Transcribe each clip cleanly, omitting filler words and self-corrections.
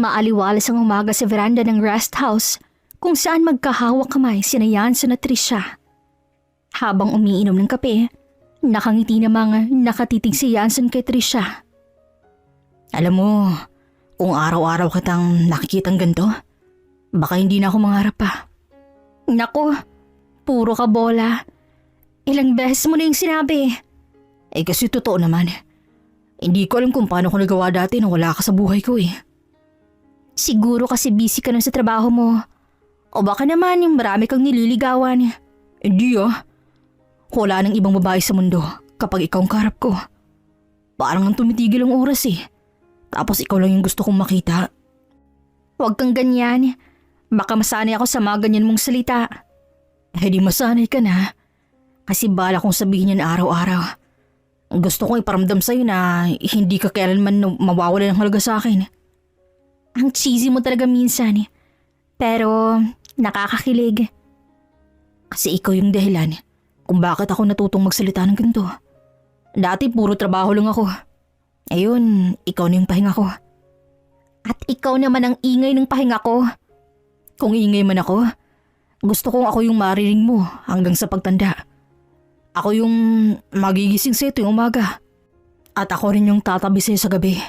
Maaliwalas ang umaga sa veranda ng rest house kung saan magkahawak kamay sina Yanson at Trisha. Habang umiinom ng kape, nakangiti namang nakatitig si Yanson kay Trisha. Alam mo, kung araw-araw kitang nakikitang ganito, baka hindi na ako mangarap pa. Naku, puro ka bola. Ilang beses mo na yung sinabi. Kasi totoo naman. Hindi ko alam kung paano ko nagawa dati nang wala ka sa buhay ko eh. Siguro kasi busy ka nun sa trabaho mo. O baka naman yung marami kang nililigawan. Hindi ah. Wala nang ibang babae sa mundo kapag ikaw ang kaharap ko. Parang ang tumitigil ang oras eh. Tapos ikaw lang yung gusto kong makita. Huwag kang ganyan. Baka masanay ako sa mga ganyan mong salita. Di masanay ka na. Kasi bala kong sabihin yan araw-araw. Gusto kong iparamdam sa'yo na hindi ka kailanman mawawala ng halaga sa akin. Ang cheesy mo talaga minsan. Pero nakakakilig. Kasi ikaw yung dahilan kung bakit ako natutong magsalita ng ganito. Dati puro trabaho lang ako. Ayun, ikaw na yung pahinga ko. At ikaw naman ang ingay ng pahinga ko. Kung ingay man ako, gusto kong ako yung marinig mo hanggang sa pagtanda. Ako yung magigising sa'yo tuwing umaga. At ako rin yung tatabi sa'yo sa gabi.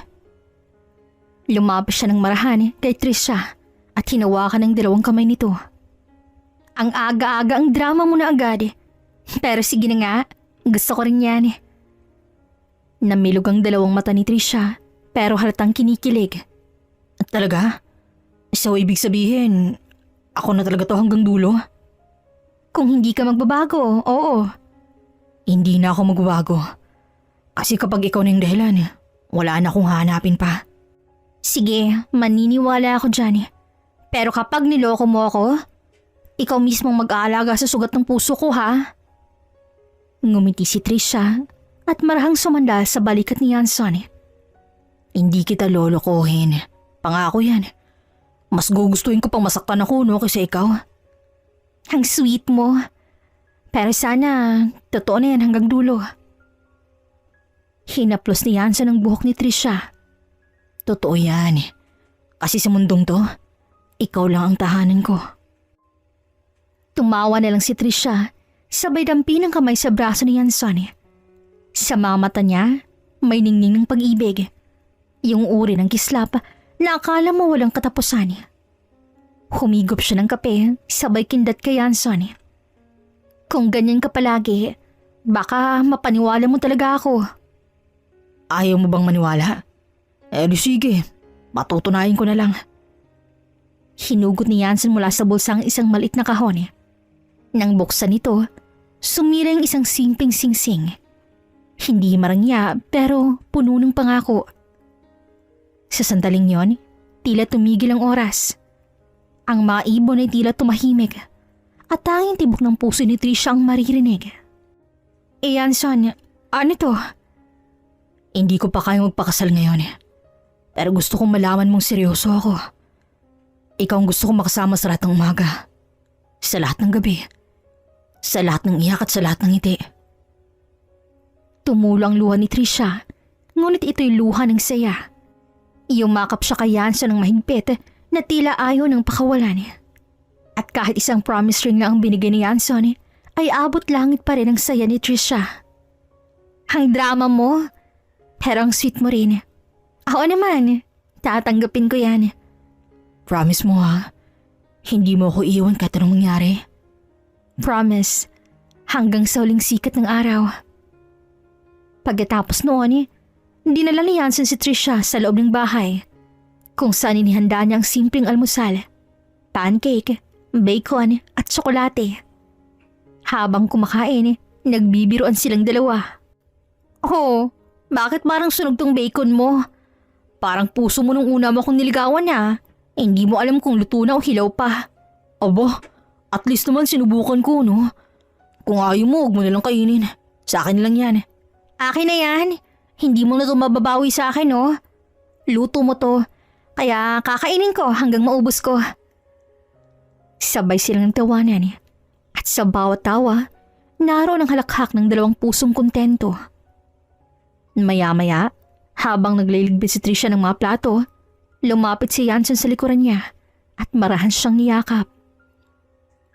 Lumapit siya ng marahan kay Trisha at hinawakan ng dalawang kamay nito. Ang aga-aga ang drama mo na agad. Pero sige na nga, gusto ko rin yan. Namilog ang dalawang mata ni Trisha pero halatang kinikilig. At talaga? So ibig sabihin, ako na talaga to hanggang dulo? Kung hindi ka magbabago, oo. Hindi na ako magbabago. Kasi kapag ikaw na yung dahilan, wala na akong hahanapin pa. Sige, maniniwala ako dyan. Pero kapag niloko mo ako, ikaw mismong mag-aalaga sa sugat ng puso ko ha? Ngumiti si Trisha at marahang sumandal sa balikat ni Yanson. Hindi kita lolokohin. Pangako yan. Mas gugustuhin ko pang masaktan ako no kasi ikaw. Ang sweet mo. Pero sana, totoo na yan hanggang dulo. Hinaplos ni Yanson ang buhok ni Trisha. Totoo yan. Kasi sa mundong to, ikaw lang ang tahanan ko. Tumawa na lang si Trisha, sabay dampi ng kamay sa braso ni Yanson. Sa mga mata niya, may ningning ng pag-ibig. Yung uri ng kislap na akala mo walang katapusan. Humigop siya ng kape, sabay kindat kay Yanson. Kung ganyan ka palagi, baka mapaniwala mo talaga ako. Ayaw mo bang maniwala? Di sige, matutunayan ko na lang. Hinugot ni Yanson mula sa bulsa ang isang maliit na kahon. Nang buksan nito, sumira ang isang simpleng singsing. Hindi marangya pero puno ng pangako. Sa sandaling yon, tila tumigil ang oras. Ang mga ibon ay tila tumahimik at tanging tibok ng puso ni Trisha ang maririnig. Yanson, ano to? Hindi ko pa kayang magpakasal ngayon. Pero gusto kong malaman mong seryoso ako. Ikaw ang gusto kong makasama sa lahat ng umaga. Sa lahat ng gabi. Sa lahat ng iyak at sa lahat ng ngiti. Tumulo ang luha ni Trisha, ngunit ito'y luha ng saya. Yumakap siya kay Yanson ng mahigpit na tila ayaw ng pakawalan. At kahit isang promise ring lang ang binigay ni Yanson, ay abot langit pa rin ang saya ni Trisha. Ang drama mo, pero ang sweet mo rin. Ako naman, tatanggapin ko yan. Promise mo ha? Hindi mo ako iwan kahit anong mangyari? Promise, hanggang sa huling sikat ng araw. Pagkatapos noon, dinala ni Yanson si Trisha sa loob ng bahay, kung saan inihanda niya ang simpleng almusal, pancake, bacon at tsokolate. Habang kumakain, nagbibiruan silang dalawa. Oh, bakit parang sunog tong bacon mo? Parang puso mo nung una mo akong niligawan na. Hindi mo alam kung luto na o hilaw pa. Aba, at least naman sinubukan ko no. Kung ayaw mo, huwag mo nalang kainin. Sa akin lang yan. Akin na yan. Hindi mo na ito mababawi sa akin no. Luto mo to. Kaya kakainin ko hanggang maubos ko. Sabay silang tawanan. At sa bawat tawa, naroon ang halakhak ng dalawang pusong kontento. Maya-maya, habang nagliligbit si Trisha ng mga plato, Lumapit si Yanson sa likuran niya at marahan siyang niyakap.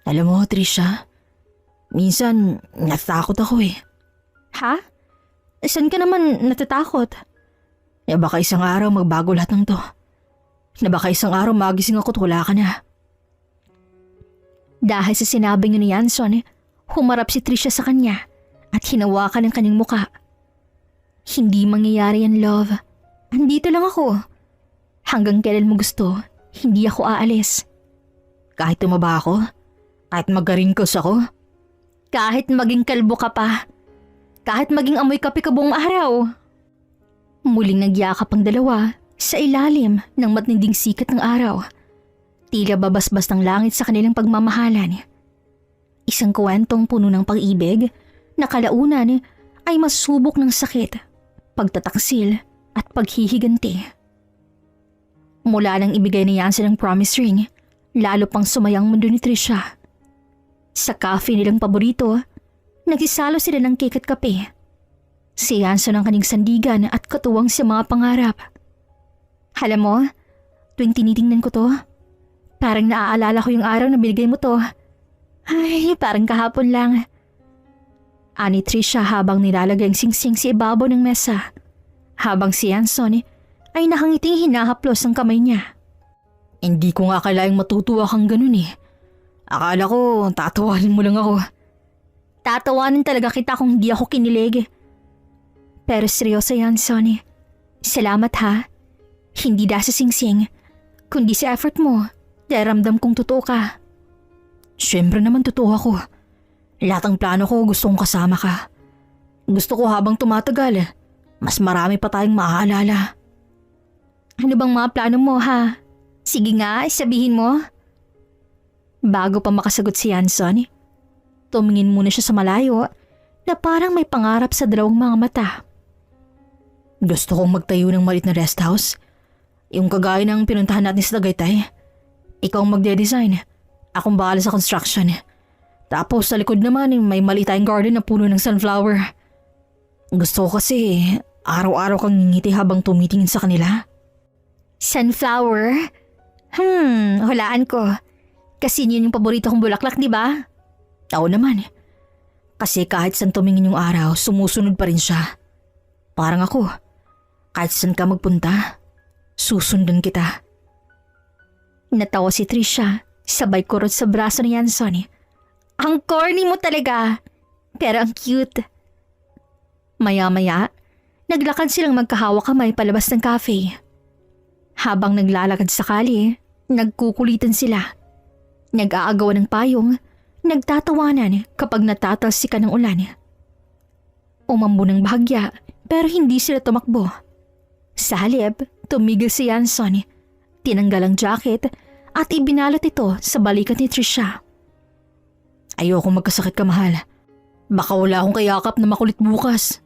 Alam mo, Trisha, minsan natatakot ako eh. Ha? Saan ka naman natatakot? Na baka isang araw magbago lahat ng to. Na baka isang araw magising ako at wala ka na. Dahil sa sinabing ni Yanson, humarap si Trisha sa kanya at hinawakan ang kanyang muka. Hindi mangyayari yan, love. Andito lang ako. Hanggang kailan mo gusto, hindi ako aalis. Kahit tumaba ako, kahit magarinkos ako, Kahit maging kalbo ka pa. Kahit maging amoy kape ka buong araw. Muling nagyakap ang dalawa sa ilalim ng matinding sikat ng araw. Tila babasbas ng langit sa kanilang pagmamahalan. Isang kwentong puno ng pag-ibig na kalaunan ay masubok ng sakit, pagtataksil at paghihiganti. Mula nang ibigay ni Yanson ang promise ring, lalo pang sumayang mundo ni Trisha. Sa cafe nilang paborito, nagsisalo sila ng cake at kape. Si Yanson ang kanyang sandigan at katuwang sa mga pangarap. Alam mo, tuwing tinitingnan ko to, parang naaalala ko yung araw na binigay mo to. Ay, parang kahapon lang. Ani Trisha habang nilalagay ang singsing sa ibabaw ng mesa. Habang si Yanson ay nakangiting hinahaplos ang kamay niya. hindi ko nga akalaing matutuwa kang ganun eh. Akala ko tatawanin mo lang ako. Tatawanin talaga kita kung hindi ako kinilig. Pero seryoso yan, Sonny. Salamat ha. Hindi dahil sa singsing, kundi sa effort mo. Dahil ramdam kong totoo ka. Siyempre naman totoo ako. Lahat ng plano ko gusto kong kasama ka. Gusto ko habang tumatagal, mas marami pa tayong maaalala. Ano bang mga plano mo ha? Sige nga, sabihin mo. Bago pa makasagot si Yanson, tumingin muna siya sa malayo na parang may pangarap sa dalawang mga mata. Gusto kong magtayo ng maliit na rest house. Yung kagaya ng pinuntahan natin sa Tagaytay. Ikaw ang magde-design. Akong bahala sa construction. Tapos sa likod naman may maliit tayong garden na puno ng sunflower. Gusto ko kasi araw-araw kang ngingiti habang tumitingin sa kanila. Sunflower? Hulaan ko. Kasi yun yung paborito kong bulaklak, di ba? Oo naman. Kasi kahit saan tumingin yung araw, sumusunod pa rin siya. Parang ako. Kahit saan ka magpunta, susundan kita. Natawa si Trisha, sabay kurot sa braso ni Yanson. Ang corny mo talaga, pero ang cute. Maya-maya, naglakad silang magkahawak kamay palabas ng cafe. Habang naglalakad sa kali, nagkukulitan sila. Nag-aagawan ng payong, nagtatawanan kapag natatalsikan ng ulan. Umambo ng bahagya pero hindi sila tumakbo. Sa halip, tumigil si Yanson, tinanggal ang jacket at ibinalot ito sa balikat ni Trisha. Ayoko magkasakit ka, mahal. Baka wala akong kayakap na makulit bukas.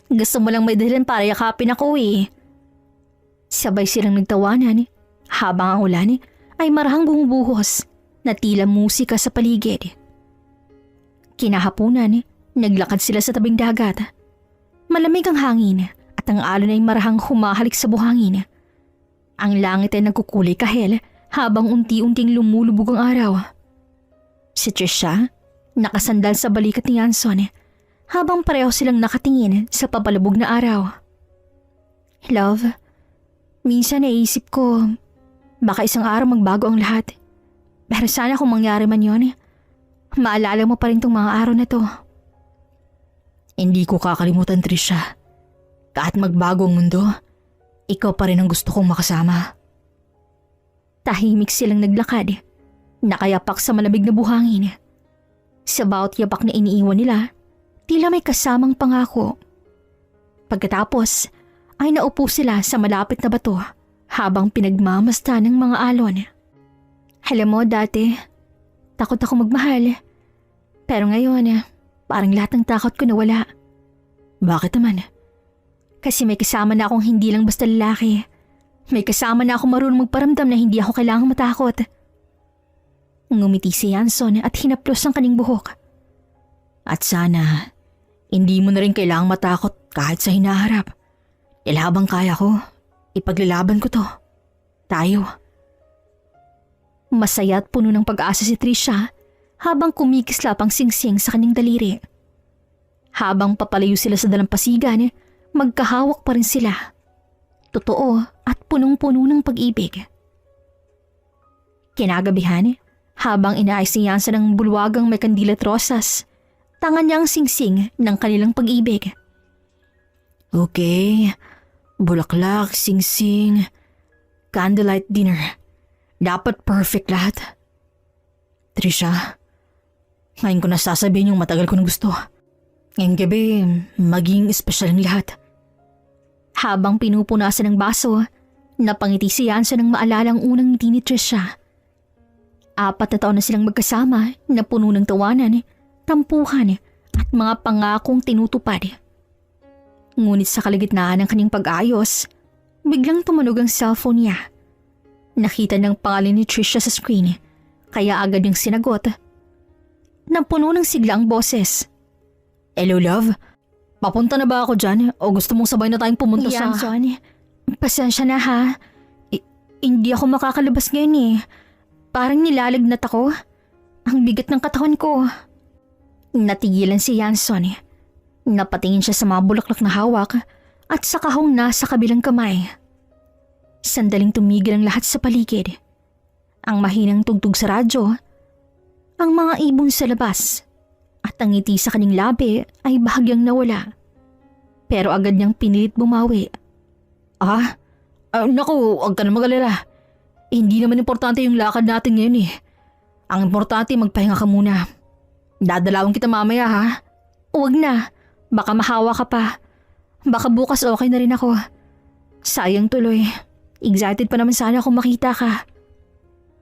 Gusto mo lang may dahilan para yakapin ako eh. Sabay silang nagtawanan habang ang ulan ay marahang bumubuhos na tila musika sa paligid. Kinahapunan, naglakad sila sa tabing dagat. Malamig ang hangin at ang alon ay marahang humahalik sa buhangin. Ang langit ay nagkukulay kahel habang unti-unting lumulubog ang araw. Si Trisha, nakasandal sa balikat ni Yanson habang pareho silang nakatingin sa papalubog na araw. Love, minsan naisip ko, baka isang araw magbago ang lahat. Pero sana kung mangyari man yon, maalala mo pa rin tong mga araw na to. Hindi ko kakalimutan, Trisha. Kahit magbago ang mundo, ikaw pa rin ang gusto kong makasama. Tahimik silang naglakad, nakayapak sa malamig na buhangin. Sa bawat yapak na iniiwan nila, tila may kasamang pangako. Pagkatapos, ay naupo sila sa malapit na bato habang pinagmamasdan ng mga alon. Alam mo dati, takot ako magmahal. Pero ngayon, parang lahat ng takot ko nawala. Bakit naman? Kasi may kasama na akong hindi lang basta lalaki. May kasama na akong marunong magparamdam na hindi ako kailangang matakot. Ngumiti si Yanson at hinaplos ang kaning buhok. At sana, hindi mo na rin kailangang matakot kahit sa hinaharap. Dahil habang kaya ko, Ipaglalaban ko to. Tayo. Masaya at puno ng pag-asa si Trisha habang kumikislap ang singsing sa kanyang daliri. Habang papalayo sila sa dalampasigan, magkahawak pa rin sila. Totoo at punong-puno ng pag-ibig. Kinagabihan, habang inaayos ni Yansan ng bulwagang may kandila at rosas, tangan niya ang singsing ng kanilang pag-ibig. Okay, bulaklak, singsing, candlelight dinner. Dapat perfect lahat. Trisha, ngayon ko nasasabihin yung matagal ko na gusto. Ngayong gabi, maging espesyal ang lahat. Habang pinupunasan ng baso, napangiti si Yansan nang maalala ang unang ngiti ni Trisha. 4 na taon na silang magkasama na puno ng tawanan, tampuhan at mga pangakong tinutupad. Ngunit sa kalagitnaan ng kanyang pag-ayos, biglang tumunog ang cellphone niya. Nakita ng pangalan ni Trisha sa screen, kaya agad niyang sinagot. Napuno ng sigla ang boses. Hello, love? Papunta na ba ako dyan o gusto mong sabay na tayong pumunta sa... Yansan, pasensya na ha. Hindi ako makakalabas ngayon eh. Parang nilalagnat ako. Ang bigat ng katawan ko. Natigilan si Yansan. Napatingin siya sa mga bulaklak na hawak at sa kahong nasa kabilang kamay. Sandaling tumigil ang lahat sa paligid. Ang mahinang tugtog sa radyo, ang mga ibon sa labas, at ang ngiti sa kanyang labi ay bahagyang nawala. Pero agad niyang pinilit bumawi. Naku, huwag ka na mag-alala. Hindi naman importante yung lakad natin ngayon eh. Ang importante magpahinga ka muna. Dadalawin kita mamaya ha. Huwag na, baka mahawa ka pa. Baka bukas okay na rin ako. Sayang tuloy. Excited pa naman sana kung makita ka.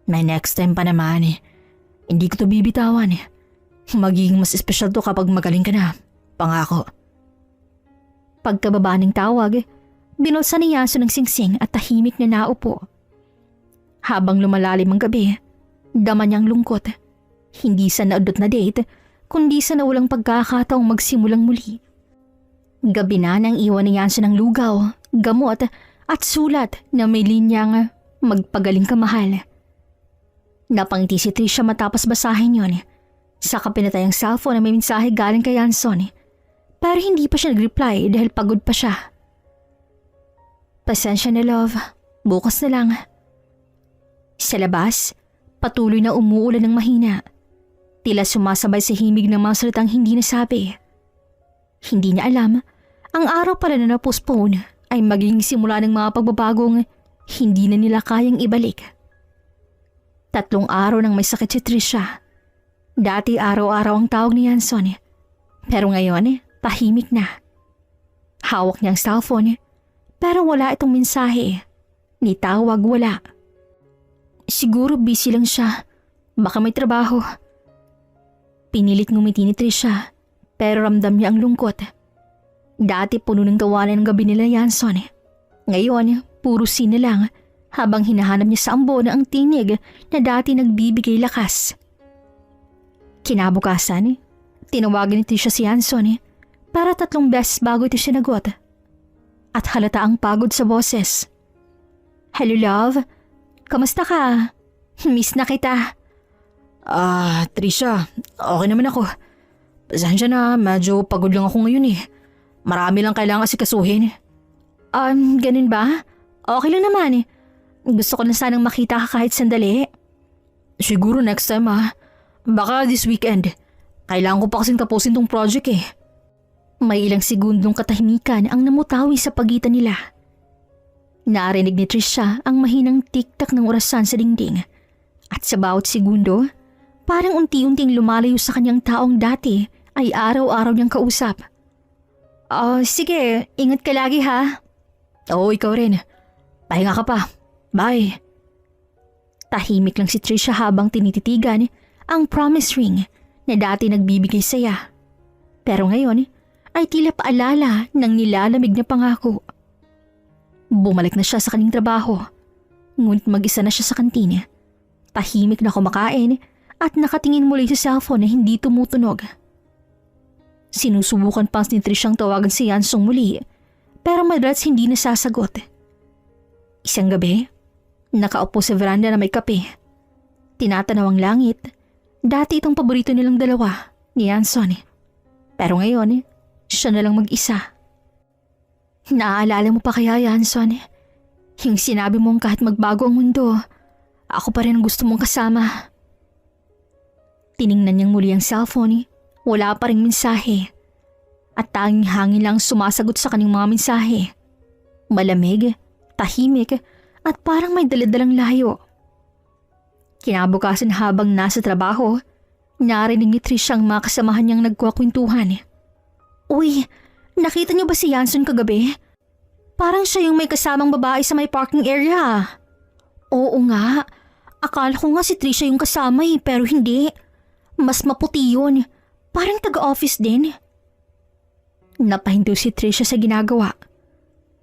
May next time pa naman eh. Hindi ko to bibitawan eh. Magiging mas espesyal to kapag magaling ka na. Pangako. Pagkababa ng tawag, binulsa ni Yaso ng singsing at tahimik na naupo. Habang lumalalim ang gabi, dama niyang lungkot. Hindi sa naudot na date, kundi sa nawalang pagkakataong magsimulang muli. Gabi na nang iwan ni Yaso ng lugaw, gamot at sulat na may linyang magpagaling ka mahal. Napangiti si Trisha matapos basahin yon. Saka pinatay ang cellphone na may mensahe galing kay Yanson. Pero hindi pa siya nag-reply dahil pagod pa siya. Pasensya na love, bukas na lang. Sa labas, patuloy na umuulan ng mahina. Tila sumasabay sa himig ng mga salitang hindi nasabi. Hindi niya alam, ang araw pala na na-postpone ay magiging simula ng mga pagbabagong hindi na nila kayang ibalik. 3 araw nang may sakit si Trisha. Dati araw-araw ang tawag ni Yanson, pero ngayon tahimik na. Hawak niya ang cellphone, pero wala itong mensahe. Ni tawag wala. Siguro busy lang siya, baka may trabaho. Pinilit ngumiti ni Trisha, pero ramdam niya ang lungkot. Dati puno ng tawanan ng gabi nila Yanson. Ngayon, puro sine lang habang hinahanap niya sa ambon ang tinig na dati nagbibigay lakas. Kinabukasan, tinawagan ni Trisha si Yanson para 3 beses bago ito sinagot. At halata ang pagod sa boses. Hello love, kamusta ka? Miss na kita. Trisha, okay naman ako. Pasensya na, medyo pagod lang ako ngayon eh. Marami lang kailangan asikasuhin. Ganun ba? Okay lang naman. Gusto ko na sanang makita ka kahit sandali. Siguro next time Baka this weekend. Kailangan ko pa kasing tapusin tong project eh. May ilang segundong katahimikan ang namutawi sa pagitan nila. Narinig ni Trisha ang mahinang tik-tak ng orasan sa dingding. At sa bawat segundo, parang unti-unting lumalayo sa kanyang taong dati ay araw-araw niyang kausap. Sige, ingat ka lagi ha. Oo, ikaw rin. Pahinga ka pa. Bye. Tahimik lang si Trisha habang tinititigan ang promise ring na dati nagbibigay saya. Pero ngayon ay tila paalala ng nilalamig na pangako. Bumalik na siya sa kanyang trabaho, ngunit mag-isa na siya sa kantina. Tahimik na kumakain at nakatingin muli sa cellphone na hindi tumutunog. Sinusubukan pa ni Trishang tawagan si Yansong muli, pero madalas hindi nasasagot. Isang gabi, nakaupo sa veranda na may kape. Tinatanaw ang langit. Dati itong paborito nilang dalawa, ni Yanson. Pero ngayon, siya na lang mag-isa. Naaalala mo pa kaya, Yanson? Yung sinabi mong kahit magbago ang mundo, ako pa rin ang gusto mong kasama. Tiningnan niyang muli ang cellphone. Wala pa ring mensahe. At tanging hangin lang sumasagot sa kanyang mga mensahe. Malamig, tahimik, at parang may daladalang layo. Kinabukasan habang nasa trabaho, narinig ni Trish ang mga kasamahan niyang nagkukwentuhan. Uy, nakita niyo ba si Yanson kagabi? Parang siya yung may kasamang babae sa may parking area. Oo nga, akala ko nga si Trisha yung kasama pero hindi. Mas maputi yun, parang taga-office din. Napahinto si Trisha sa ginagawa.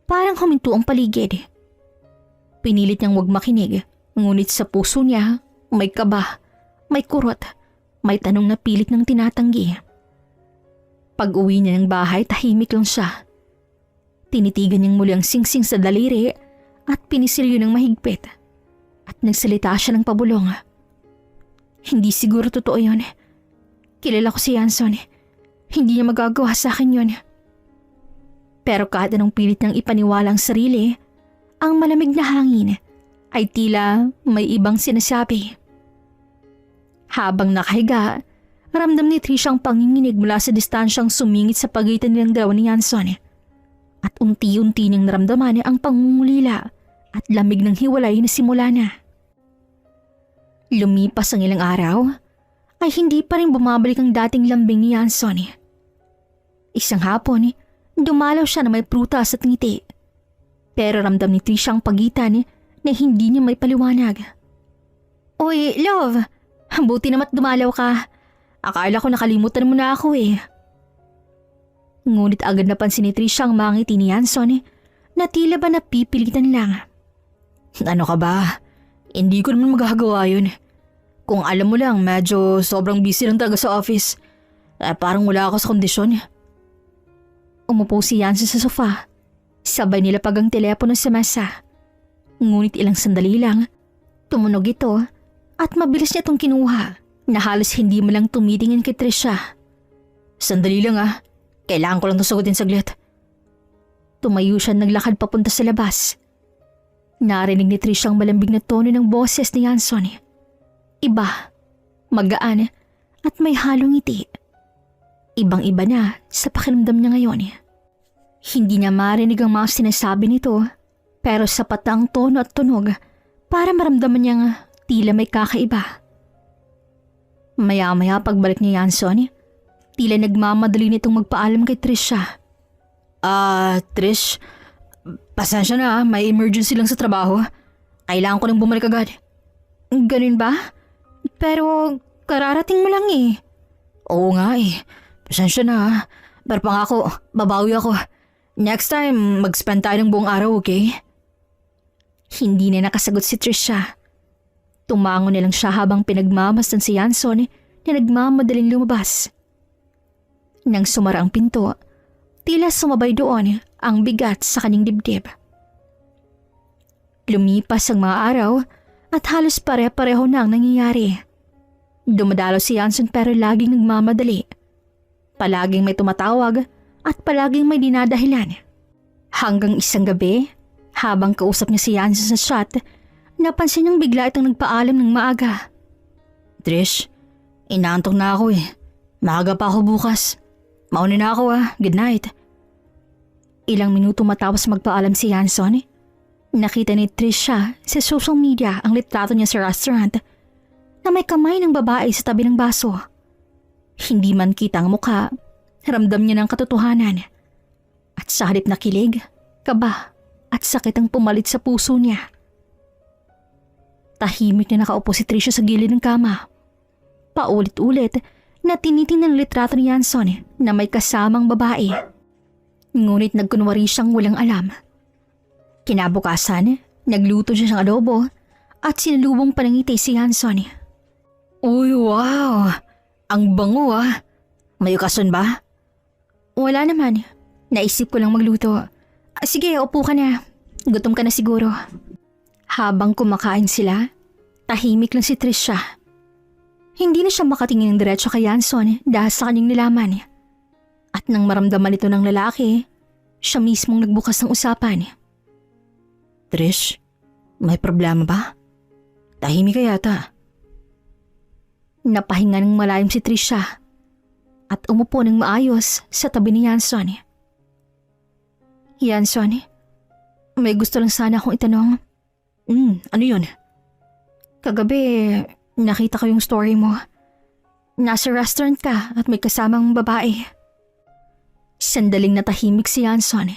Parang huminto ang paligid. Pinilit niyang huwag makinig, ngunit sa puso niya, may kaba, may kurot, may tanong na pilit ng tinatanggi. Pag-uwi niya ng bahay, tahimik lang siya. Tinitigan niyang muli ang singsing sa daliri at pinisilyo ng mahigpit. At nagsalita siya ng pabulong. Hindi siguro totoo yun. Kilala ko si Yanson. Hindi niya magagawa sa akin yun. Pero kahit anong pilit niyang ipaniwala ang sarili, ang malamig na hangin ay tila may ibang sinasabi. Habang nakahiga, ramdam ni Trish ang panginginig mula sa distansyang sumingit sa pagitan nilang dalawa ni Yanson. At unti-unti niyang naramdaman ang pangungulila at lamig ng hiwalay na simula na. Lumipas ang ilang araw, ay hindi pa rin bumabalik ang dating lambing ni Yanson. Isang hapon, dumalaw siya na may prutas at ngiti. Pero ramdam ni Trish ang pagitan na hindi niya may paliwanag. Uy, love! Buti namat dumalaw ka. Akala ko nakalimutan mo na ako Ngunit agad napansin ni Trish ang mga ngiti ni Yanson na tila ba napipilitan lang. Ano ka ba? Hindi ko naman magagawa yun. Kung alam mo lang, medyo sobrang busy lang talaga sa office. Parang wala ako sa kondisyon. Umupo si Yanson sa sofa. Sabay nilapag ang telepono sa mesa. Ngunit ilang sandali lang, tumunog ito at mabilis niya itong kinuha na halos hindi mo lang tumitingin kay Trisha. Sandali lang kailangan ko lang itong sagutin saglit. Tumayo siya naglakad papunta sa labas. Narinig ni Trisha ang malambing na tono ng boses ni Yanson. Iba, magaan at may halong ngiti. Ibang-iba na sa pakiramdam niya ngayon. Hindi niya marinig ang mga sinasabi nito pero sapat ang tono at tunog para maramdaman niyang tila may kakaiba. Maya-maya pagbalik ni Yanson, tila nagmamadali nitong magpaalam kay Trisha. Trish, pasensya na may emergency lang sa trabaho. Kailangan ko nang bumalik agad. Ganun ba? Pero kararating mo lang Oo nga pasensya na pero pangako, babawi ako. Next time, mag-spend tayo ng buong araw, okay? Hindi na nakasagot si Trisha. Tumango na lang siya habang pinagmamasdan si Yanson na nagmamadaling lumabas. Nang sumara ang pinto, tila sumabay doon ang bigat sa kanyang dibdib. Lumipas ang mga araw at halos pare-pareho na ang nangyayari. Dumadalo si Yanson pero laging nagmamadali. Palaging may tumatawag at palaging may dinadahilan. Hanggang isang gabi, habang kausap niya si Yanson sa chat, napansin niyang bigla itong nagpaalam ng maaga. Trish, inaantok na ako Maaga pa ako bukas. Mauna na ako Good night. Ilang minuto matapos magpaalam si Yanson, nakita ni Trisha sa social media ang litrato niya sa restaurant na may kamay ng babae sa tabi ng baso. Hindi man kita ang mukha, ramdam niya ng katotohanan. At sa halip na kilig, kaba at sakit ang pumalit sa puso niya. Tahimik na nakaupo si Trisha sa gilid ng kama. Paulit-ulit na tinitingnan ang litrato ni Yanson na may kasamang babae. Ngunit nagkunwari siyang walang alam. Kinabukasan, nagluto siya ng adobo at sinalubong panangiti si Yanson. Uy, wow! Ang bango May okason ba? Wala naman. Naisip ko lang magluto. Sige, upo ka na. Gutom ka na siguro. Habang kumakain sila, tahimik lang si Trisha. Hindi na siya makatingin ng diretso kay Yanson dahil sa kanyang nilaman. At nang maramdaman ito ng lalaki, siya mismong nagbukas ng usapan. Trish, may problema ba? Tahimik ka yata. Napahinga ng malayam si Trisha at umupo ng maayos sa tabi ni Yanson. Yanson, may gusto lang sana akong itanong. Ano yun? Kagabi, nakita ko yung story mo. Nasa restaurant ka at may kasamang babae. Sandaling natahimik si Yanson.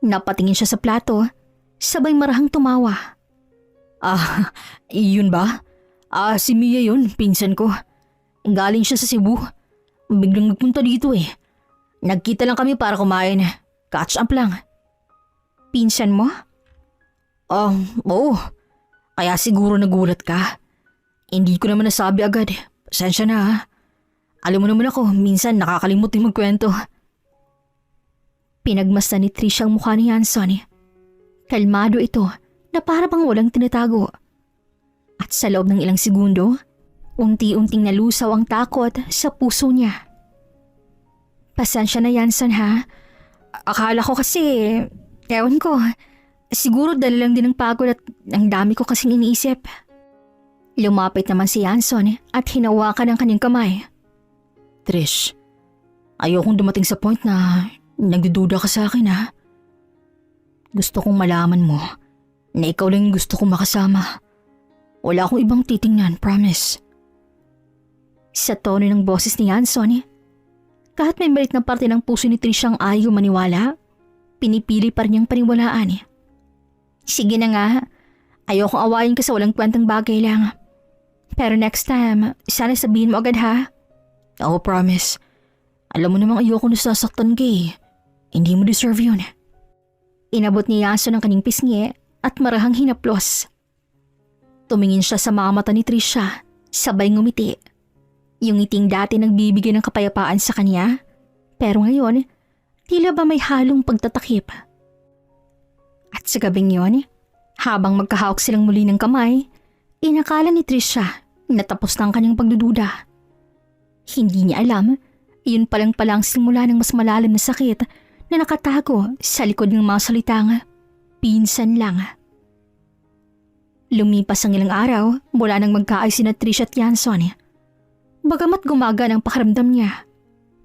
Napatingin siya sa plato, sabay marahang tumawa. Yun ba? Si Mia yun, pinsan ko. Galing siya sa Cebu. Biglang nagpunta dito eh. Nagkita lang kami para kumain. Catch up lang. Pinsan mo? Oo. Kaya siguro nagulat ka. Hindi ko naman nasabi agad. Pasensya na ha. Alam mo naman ako, minsan nakakalimut din magkwento. Pinagmasdan ni Trisha ang mukha ni Yanson. Kalmado ito na para bang walang tinatago. At sa loob ng ilang segundo, unti-unting nalusaw ang takot sa puso niya. Pasensya na Yanson ha. Akala ko kasi, ewan ko, siguro dala lang din ng pagod at ang dami ko kasing iniisip. Lumapit naman si Yanson at hinawakan ang kanyang kamay. Trish, ayokong dumating sa point na nagdududa ka sa akin ha. Gusto kong malaman mo na ikaw lang yung gusto kong makasama. Wala akong ibang titingnan, promise. Sa tono ng boses ni Yanson, kahit may malit na parte ng puso ni Trisha ang ayaw maniwala, pinipili pa rin niyang paniwalaan. Sige na nga, ayokong awayin ka sa walang kwentang bagay lang. Pero next time, sana sabihin mo agad ha. Oo, promise. Alam mo namang ayoko nasasaktan ka eh. Hindi mo deserve yun. Inabot ni Yanson ang kanyang pisngi at marahang hinaplos. Tumingin siya sa mga mata ni Trisha, sabay ngumiti. Yung ngiting dati nagbibigay ng kapayapaan sa kanya, pero ngayon, tila ba may halong pagtatakip. At sa gabing yon, habang magkahawak silang muli ng kamay, inakala ni Trisha na tapos na ang kanyang pagdududa. Hindi niya alam, yun palang ang simula ng mas malalim na sakit na nakatago sa likod ng mga salitang pinsan lang. Lumipas ang ilang araw mula nang magkaayos sina Trisha at Yanson. Bagamat gumagaan ang pakiramdam niya,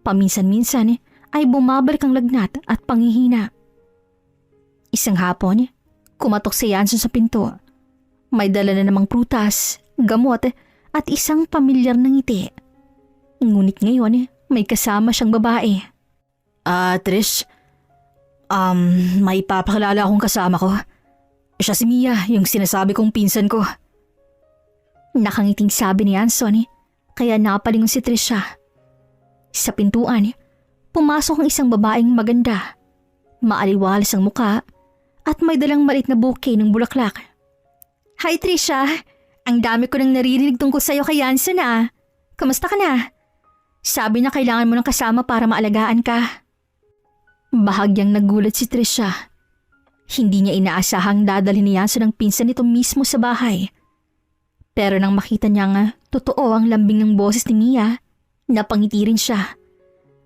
paminsan-minsan ay bumabalik ang lagnat at panghihina. Isang hapon, kumatok si Yanson sa pinto. May dala na namang prutas, gamot at isang pamilyar na ngiti. Ngunit ngayon, may kasama siyang babae. Trish, may papakilala akong kasama ko. Siya si Mia, yung sinasabi kong pinsan ko. Nakangiting sabi ni Yanson, kaya napalingon si Trisha. Sa pintuan, pumasok ang isang babaeng maganda. Maaliwalas ang muka at may dalang maliit na bouquet ng bulaklak. Hi Trisha, ang dami ko nang naririnig tungkol sa'yo kay Yanson ah. Kamusta ka na? Sabi na kailangan mo ng kasama para maalagaan ka. Bahagyang nagulat si Trisha. Hindi niya inaasahang dadalhin ni Yanson ang pinsan nito mismo sa bahay. Pero nang makita niya nga totoo ang lambing ng boses ni Mia, napangiti rin siya.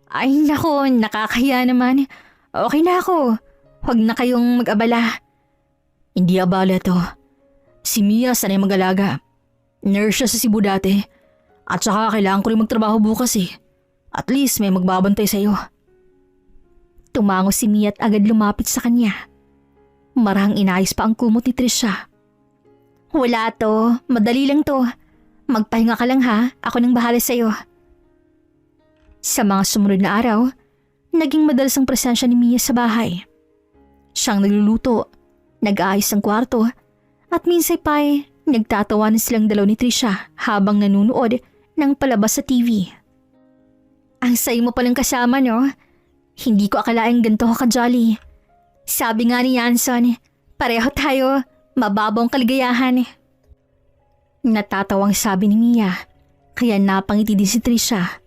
Ay nako, nakakaya naman. Okay na ako. Huwag na kayong mag-abala. Hindi abala to. Si Mia sanay mag-alaga. Nurse siya sa Cebu dati. At saka kailangan ko rin magtrabaho bukas eh. At least may magbabantay sa'yo. Tumango si Mia at agad lumapit sa kanya. Marahang inayos pa ang kumot ni Trisha. Wala to, madali lang to. Magpahinga ka lang ha, ako nang bahala sa'yo. Sa mga sumunod na araw, naging madalas ang presensya ni Mia sa bahay. Siyang nagluluto, nag-aayos ng kwarto, at minsay pa nagtatawanan silang dalaw ni Trisha habang nanunood ng palabas sa TV. Ang sayo mo palang kasama no? Hindi ko akalaing ganito ka ka-jolly. Sabi nga ni Yanson, pareho tayo, mababaw ang kaligayahan. Natatawang sabi ni Mia, kaya napangiti din si Trisha.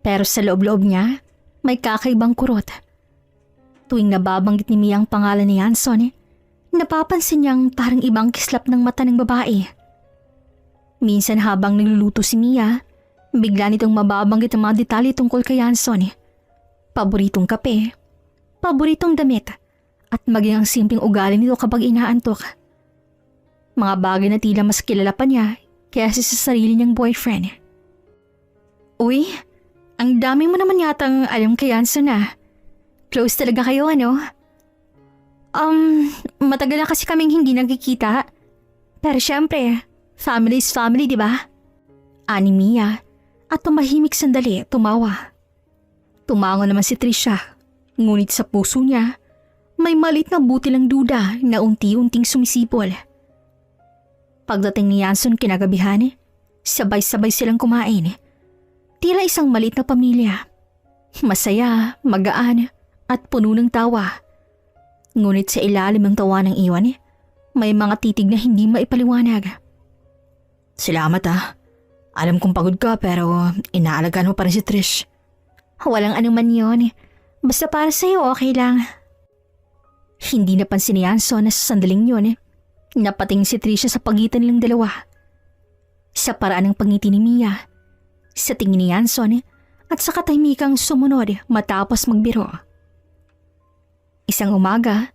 Pero sa loob-loob niya, may kakaibang kurot. Tuwing nababanggit ni Mia ang pangalan ni Yanson, napapansin niyang parang ibang kislap ng mata ng babae. Minsan habang nagluluto si Mia, bigla nitong mababanggit ang mga detalye tungkol kay Hanson. Paboritong kape, paboritong damit, at maging ang simpleng ugali nito kapag inaantok. Mga bagay na tila mas kilala pa niya kaysa sa sarili niyang boyfriend. Uy, ang dami mo naman yatang alam kay Hanson ah. Close talaga kayo ano? Matagal na kasi kaming hindi nagkikita. Pero syempre, family is family, di ba? Ani Mia, at tumahimik sandali, tumawa. Tumango naman si Trisha, ngunit sa puso niya, may malit na buti lang duda na unti-unting sumisipol. Pagdating ni Hanson kinagabihan, sabay-sabay silang kumain. Tila isang malit na pamilya. Masaya, magaan, at puno ng tawa. Ngunit sa ilalim ng tawa ng iwan, may mga titig na hindi maipaliwanag. Salamat ah. Alam kong pagod ka pero inaalagaan mo pa rin si Trish. Walang anuman yon. Basta para sa'yo okay lang. Hindi napansin ni Hanson na sa sandaling yun, napating si Trisha sa pagitan nilang dalawa. Sa paraan ng pangiti ni Mia, sa tingin ni Hanson, at sa katahimikang sumunod matapos magbiro. Isang umaga,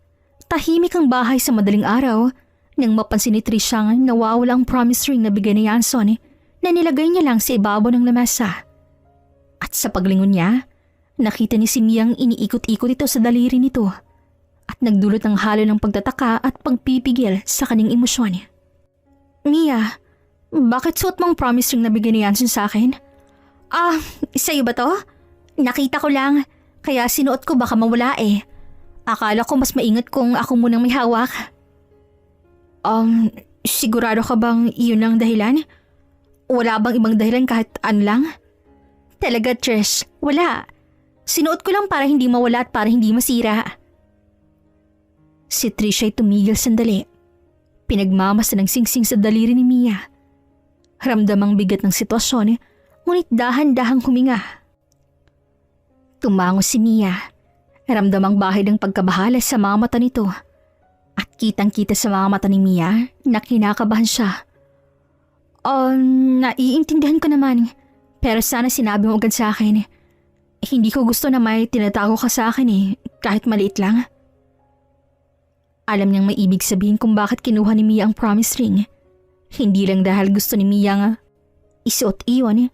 tahimik ang bahay sa madaling araw nang mapansin ni Trisha nawawala ang promise ring na bigay ni Hanson na nilagay niya lang sa ibabaw ng lamesa. At sa paglingon niya, nakita ni si Mia ang iniikot-ikot ito sa daliri nito at nagdulot ng halo ng pagtataka at pagpipigil sa kanyang emosyon. Mia, bakit suot mong promise ring na bigay ni Hanson sa akin? Sa'yo ba to? Nakita ko lang, kaya sinuot ko baka mawala eh. Akala ko mas maingat kung ako munang may hawak. Sigurado ka bang iyon ang dahilan? Wala bang ibang dahilan kahit ano lang? Talaga, Trish, wala. Sinuot ko lang para hindi mawala at para hindi masira. Si Trish ay tumigil sandali. Pinagmamasa ng singsing sa daliri ni Mia. Ramdamang bigat ng sitwasyon, ngunit dahan-dahang huminga. Tumango si Mia. Ramdamang bahid ng pagkabahala sa mga mata nito. At kitang-kita sa mga mata ni Mia na kinakabahan siya. Naiintindihan ko naman. Pero sana sinabi mo agad sa akin. Hindi ko gusto na may tinatago ka sa akin kahit maliit lang. Alam niyang may ibig sabihin kung bakit kinuha ni Mia ang promise ring. Hindi lang dahil gusto ni Mia nga isuot iyon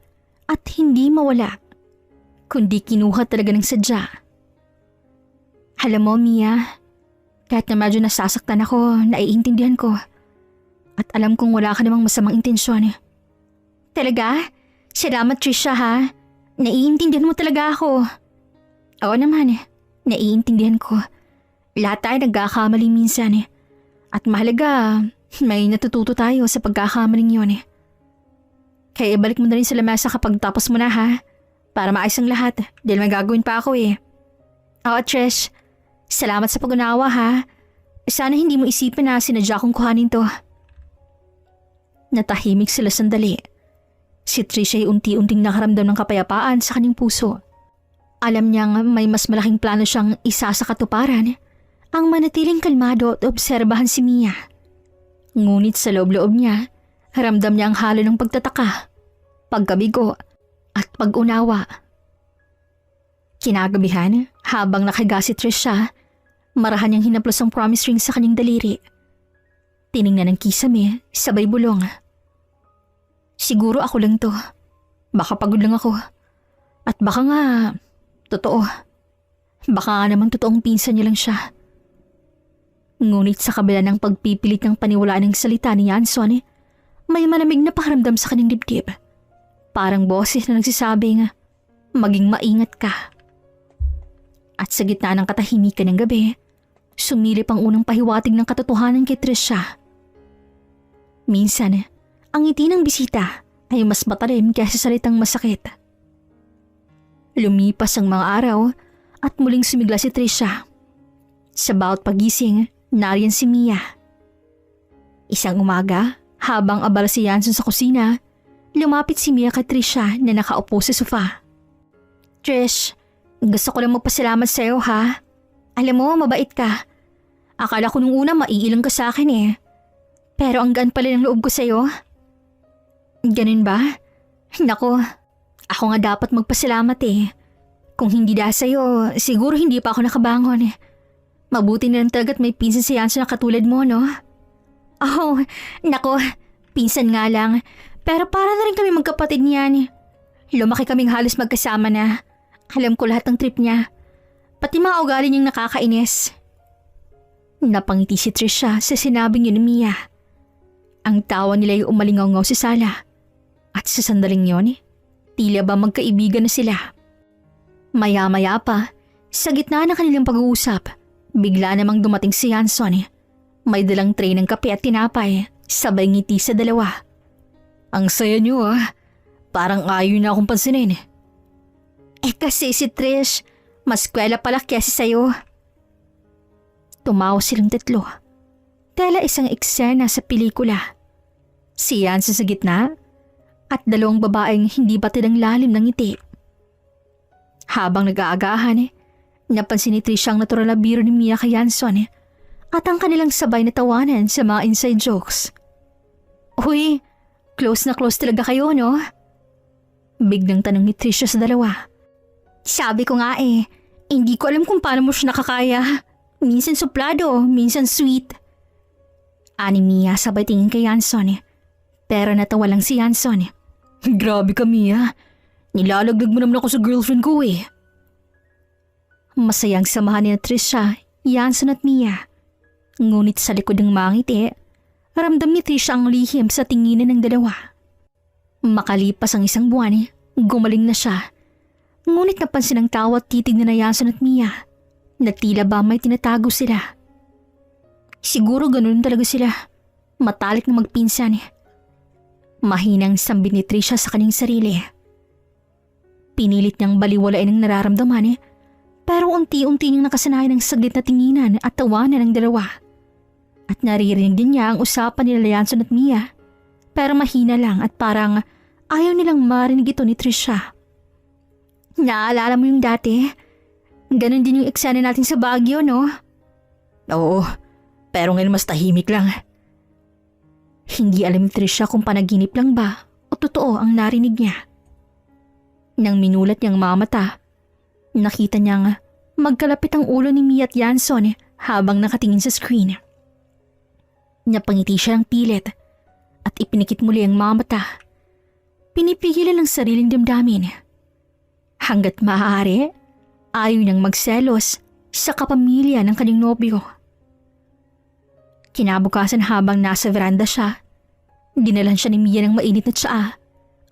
at hindi mawala. Kundi kinuha talaga ng sadya. Alam mo, Mia, kahit na medyo nasasaktan ako, naiintindihan ko. At alam kong wala ka namang masamang intensyon. Talaga? Salamat, Trisha ha. Naiintindihan mo talaga ako. Oo naman, naiintindihan ko. Lahat tayo nagkakamali minsan. At mahalaga, may natututo tayo sa pagkakamaling yun. Kaya ibalik mo na rin sa lamesa kapag tapos mo na ha. Para maayos ang lahat, dahil may gagawin pa ako Oo, Trish. Salamat sa pag-unawa ha. Sana hindi mo isipin na sinadya kong kuhanin to. Natahimik sila sandali. Si Trish ay unti-unting nakaramdam ng kapayapaan sa kanyang puso. Alam niyang may mas malaking plano siyang isa sa katuparan, ang manatiling kalmado at obserbahan si Mia. Ngunit sa loob-loob niya, ramdam niya ang halo ng pagtataka, pagkabigo at pag-unawa. Kinagabihan, habang nakahiga si Trisha, marahan niyang hinaplos ang promise ring sa kanyang daliri. Tiningnan ng kisame, sabay bulong. Siguro ako lang to. Baka pagod lang ako. At baka nga, totoo. Baka nga namang totoong pinsan niya lang siya. Ngunit sa kabila ng pagpipilit ng paniwalaan ng salita ni Hanson, may malamig na pakiramdam sa kanyang dibdib. Parang boses na nagsasabing, maging maingat ka. At sa gitna ng katahimikan ng gabi, sumilip ang unang pahiwatig ng katotohanan kay Trisha. Minsan, ang ngiti ng bisita ay mas matalim kaysa salitang masakit. Lumipas ang mga araw at muling sumigla si Trisha. Sa bawat pagising, nariyan si Mia. Isang umaga, habang abala si Hanson sa kusina, lumapit si Mia kay Trisha na nakaupo sa sofa. Trish, gusto ko lang magpasalamat sa'yo ha. Alam mo, mabait ka. Akala ko nung una maiilang ka sa akin eh. Pero ang gaan pala ng loob ko sa'yo. Ganun ba? Nako, ako nga dapat magpasalamat eh. Kung hindi dahil sa'yo, siguro hindi pa ako nakabangon eh. Mabuti na lang talaga't may pinsan si Yanso na katulad mo, no? Oh, nako, pinsan nga lang. Pero para na rin kami magkapatid niyan. Lumaki kaming halos magkasama na. Alam ko lahat ng trip niya. Pati mga ugali niyang nakakainis. Napangiti si Trisha sa sinabing yun ni Mia. Ang tawa nila ay umalingaw-ngaw sa sala. At sa sandaling yon, tila ba magkaibigan na sila. Maya-maya pa, sa gitna ng kanilang pag-uusap, bigla namang dumating si Yanson. May dalang tray ng kape at tinapay, sabay ngiti sa dalawa. Ang saya niyo ah, parang ayaw na akong pansinin. Kasi si Trish, mas kwela pala kesa sa'yo. Tumawa silang tatlo. Tela isang eksena sa pelikula. Si Yanson sa gitna at dalawang babaeng hindi batid ang lalim ng ngiti. Habang nag-aagahan, napansin ni Trisha ang natural na biro ni Mia kay Yanson at ang kanilang sabay na tawanan sa mga inside jokes. Uy, close na close talaga kayo, no? Biglang tanong ni Trisha sa dalawa. Sabi ko nga hindi ko alam kung paano mo siya nakakaya. Minsan suplado, minsan sweet. Ani Mia sabay tingin kay Yanson. Pero natawa lang si Yanson. Grabe ka, Mia. Nilalaglag mo naman ako sa girlfriend ko eh. Masayang samahan ni Trisha, Yanson at Mia. Ngunit sa likod ng mga ngiti, ramdam ni Trisha ang lihim sa tinginan ng dalawa. Makalipas ang isang buwan, gumaling na siya. Ngunit napansin ang tawa at titig na Yanson at Mia na tila ba may tinatago sila. Siguro ganoon talaga sila. Matalik na magpinsan. Mahinang sambit ni Trisha sa kanyang sarili. Pinilit niyang baliwalain ang nararamdaman pero unti-unti niyang nakasanayan ang saglit na tinginan at tawanan ng dalawa. At naririnig din niya ang usapan nila Yanson at Mia pero mahina lang at parang ayaw nilang marinig ito ni Trisha. Naalala mo yung dati? Ganon din yung eksena natin sa Baguio, no? Oo, pero ngayon mas tahimik lang. Hindi alam ni Trisha kung panaginip lang ba o totoo ang narinig niya. Nang minulat niyang mamata, nakita niyang magkalapit ang ulo ni Mia at Yanson habang nakatingin sa screen. Napangiti siya ng pilit at ipinikit muli ang mamata. Pinipigilan ang sariling damdamin. Hanggat maaari, ayaw niyang magselos sa kapamilya ng kanyang nobyo. Kinabukasan habang nasa veranda siya, dinalan siya ni Mia ng mainit na tsaa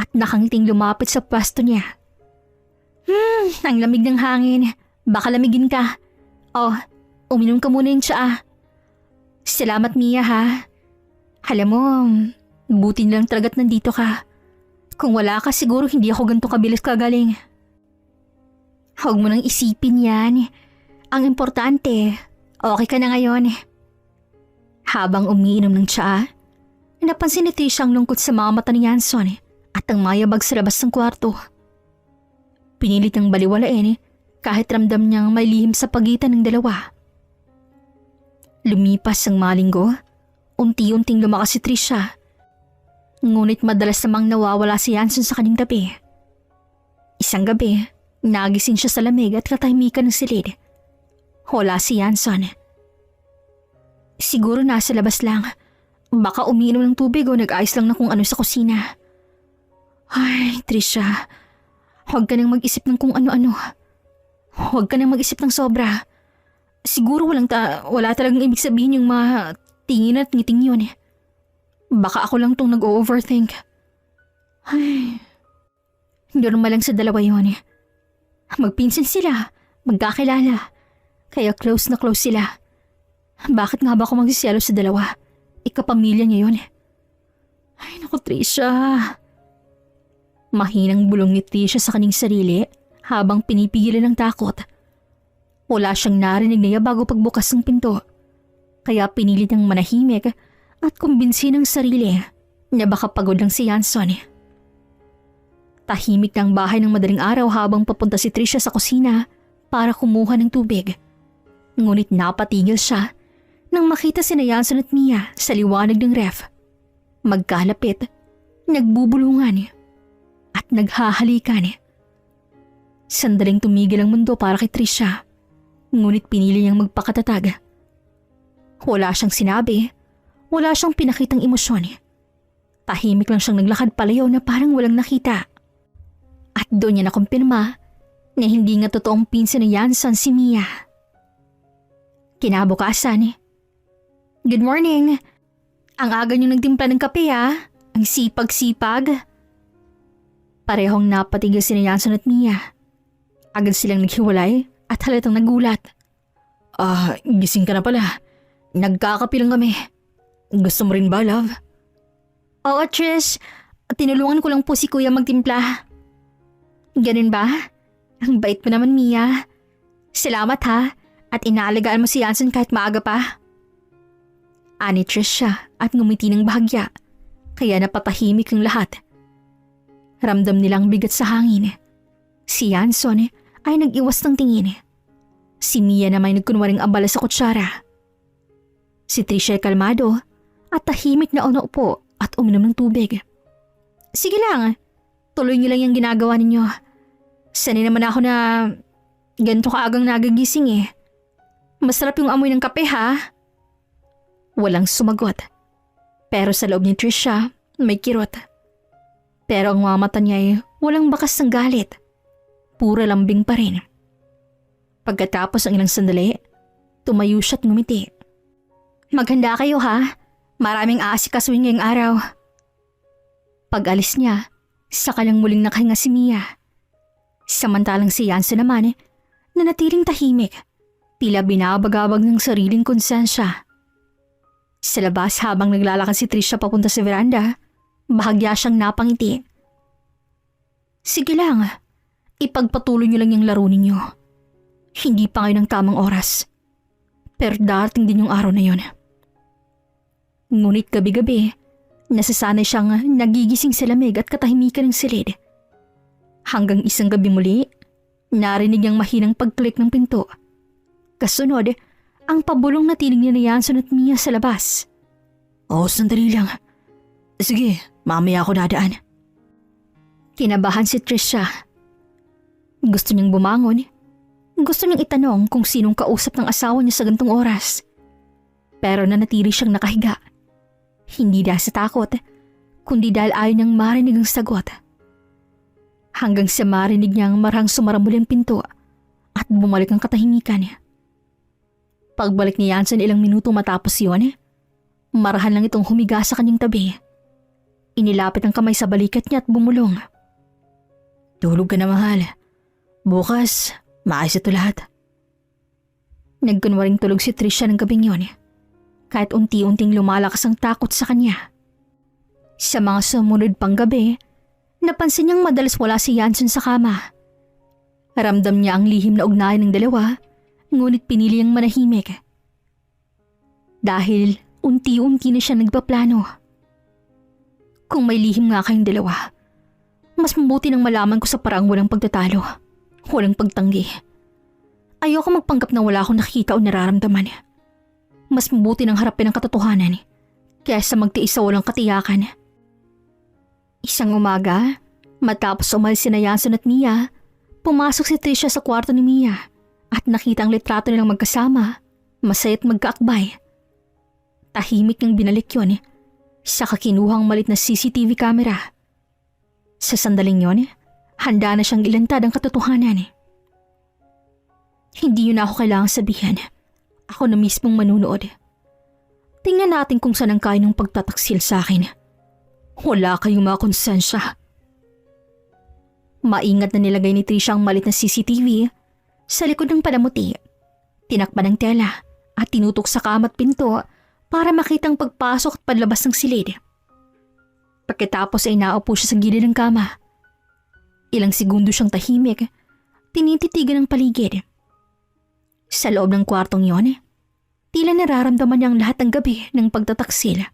at nakangiting lumapit sa pwesto niya. Ang lamig ng hangin. Baka lamigin ka. Oh, uminom ka muna yung tsaa. Salamat Mia ha. Alam mo, buti nilang talaga't nandito ka. Kung wala ka siguro hindi ako ganito kabilis kagaling. Huwag mo nang isipin yan. Ang importante, okay ka na ngayon. Habang umiinom ng tsaa, napansin ni Trisha ang lungkot sa mga mata ni Yanson at ang mayabag sa labas ng kwarto. Pinilit niyang baliwalain kahit ramdam niyang may lihim sa pagitan ng dalawa. Lumipas ang mga linggo, unti-unting lumakas si Trisha. Ngunit madalas namang nawawala si Yanson sa kanyang tabi. Isang gabi, nagising siya sa lamig at katahimikan ng silid. Wala si Yanson. Siguro nasa labas lang. Baka umiinom ng tubig o nag-ayos lang na kung ano sa kusina. Ay, Trisha. Huwag ka nang mag-isip ng kung ano-ano. Huwag ka nang mag-isip ng sobra. Siguro wala talagang ibig sabihin yung mga tingin at ngiting yun. Baka ako lang tong nag-overthink. Ay, normal lang sa dalawa yun. Magpinsan sila, magkakilala. Kaya close na close sila. Bakit nga ba ako magsiselo sa dalawa? Ikapamilya niya yun. Ay, naku Trisha. Mahinang bulong ni Trisha sa kanyang sarili habang pinipigilan ng takot. Wala siyang narinig na bago pagbukas ng pinto. Kaya pinilit niyang manahimik at kumbinsin ang sarili na baka pagod lang si Yanson. Tahimik ng bahay ng madaling araw habang papunta si Trisha sa kusina para kumuha ng tubig. Ngunit napatigil siya nang makita sina Yanson at Mia sa liwanag ng ref. Magkalapit, nagbubulungan at naghahalikan. Sandaling tumigil ang mundo para kay Trisha, ngunit pinili niyang magpakatatag. Wala siyang sinabi, wala siyang pinakitang emosyon. Tahimik lang siyang naglakad palayaw na parang walang nakita. At doon niya nakumpirma na hindi nga totoong pinsan ni Yanson si Mia. Kinabukasan, "Good morning. Ang aga niyong nagtimpla ng kape Ang sipag-sipag." Parehong napatigil si Yanson at Mia. Agad silang naghiwalay at halatang nagulat. Gising ka na pala. Nagkakape lang kami. Gusto mo rin ba, love? Oo, Trish. Tinulungan ko lang po si Kuya magtimpla. Ganun ba? Ang bait mo naman, Mia. Salamat at inaalagaan mo si Yanson kahit maaga pa. Ani Trish siya at ngumiti ng bahagya, kaya napatahimik ang lahat. Ramdam nilang bigat sa hangin. Si Yanson ay nag-iwas ng tingin. Si Mia naman ay nagkunwaring abala sa kutsara. Si Trish ay kalmado at tahimik na naupo at uminom ng tubig. Sige lang, tuloy niyo lang yung ginagawa ninyo. Sanay naman ako na ganito kaagang nagagising. Masarap yung amoy ng kape Walang sumagot. Pero sa loob ni Trisha, may kirot. Pero ang mga mata niya ay walang bakas ng galit. Pura lambing pa rin. Pagkatapos ng ilang sandali, tumayo siya at ngumiti. Maghanda kayo Maraming aasikasuhin ngayong araw. Pag-alis niya, saka lang muling nakahinga si Mia. Samantalang si Yanson naman nanatiling tahimik, tila binabagabag ng sariling konsensya. Sa labas habang naglalakad si Trisha papunta sa veranda, bahagya siyang napangiti. Sige lang, ipagpatuloy niyo lang yung laro ninyo. Hindi pa ngayon ang tamang oras. Pero darating din yung araw na yon. Ngunit gabi-gabi, nasasanay siyang nagigising sa lamig at katahimikan ng silid. Hanggang isang gabi muli, narinig niyang mahinang pag-click ng pinto. Kasunod, ang pabulong na tinig ni Yanson at Mia sa labas. Sandali lang. Sige, mamaya ako dadaan. Kinabahan si Trisha. Gusto niyang bumangon. Gusto niyang itanong kung sinong kausap ng asawa niya sa gantong oras. Pero nanatili siyang nakahiga. Hindi dahil sa takot, kundi dahil ayaw niyang marinig ang sagot. Hanggang sa marinig niyang marang sumaramuli ang pinto at bumalik ang katahimikan. Pagbalik ni Yanson ilang minuto matapos yun, marahan lang itong humiga sa kanyang tabi. Inilapit ang kamay sa balikat niya at bumulong. Tulog ka na, mahal. Bukas, maayos ito lahat. Nagkunwaring tulog si Trisha ng gabing yun, kahit unti-unting lumalakas ang takot sa kanya. Sa mga sumunod pang gabi, napansin niyang madalas wala si Yanson sa kama. Ramdam niya ang lihim na ugnayan ng dalawa, ngunit pinili niyang manahimik. Dahil unti-unti na siya nagpaplano. Kung may lihim nga kayong dalawa, mas mabuti nang malaman ko sa parang walang pagtatalo, walang pagtanggi. Ayoko magpanggap na wala akong nakikita o nararamdaman. Mas mabuti nang harapin ang katotohanan kaysa magtiis sa walang katiyakan. Isang umaga, matapos umalis sina Yanson at Mia, pumasok si Trisha sa kwarto ni Mia at nakita ang litrato nilang magkasama, masaya't magkaakbay. Tahimik niyang binalik yun, saka kinuhang malit na CCTV camera. Sa sandaling yun, handa na siyang ilantad ang katotohanan. Hindi yun na ako kailangang sabihin. Ako na mismong manunood. Tingnan natin kung saan ang kaya ng pagtataksil sa akin. Wala kayong mga konsensya. Maingat na nilagay ni Trisha ang malit na CCTV sa likod ng palamuti. Tinakpan ng tela at tinutok sa kama at pinto para makitang pagpasok at panlabas ng silid. Pagkatapos ay naupo siya sa gilid ng kama. Ilang segundo siyang tahimik, tinititigan ng paligid. Sa loob ng kwartong yon, tila nararamdaman niya ang lahat ng gabi ng pagtataksil.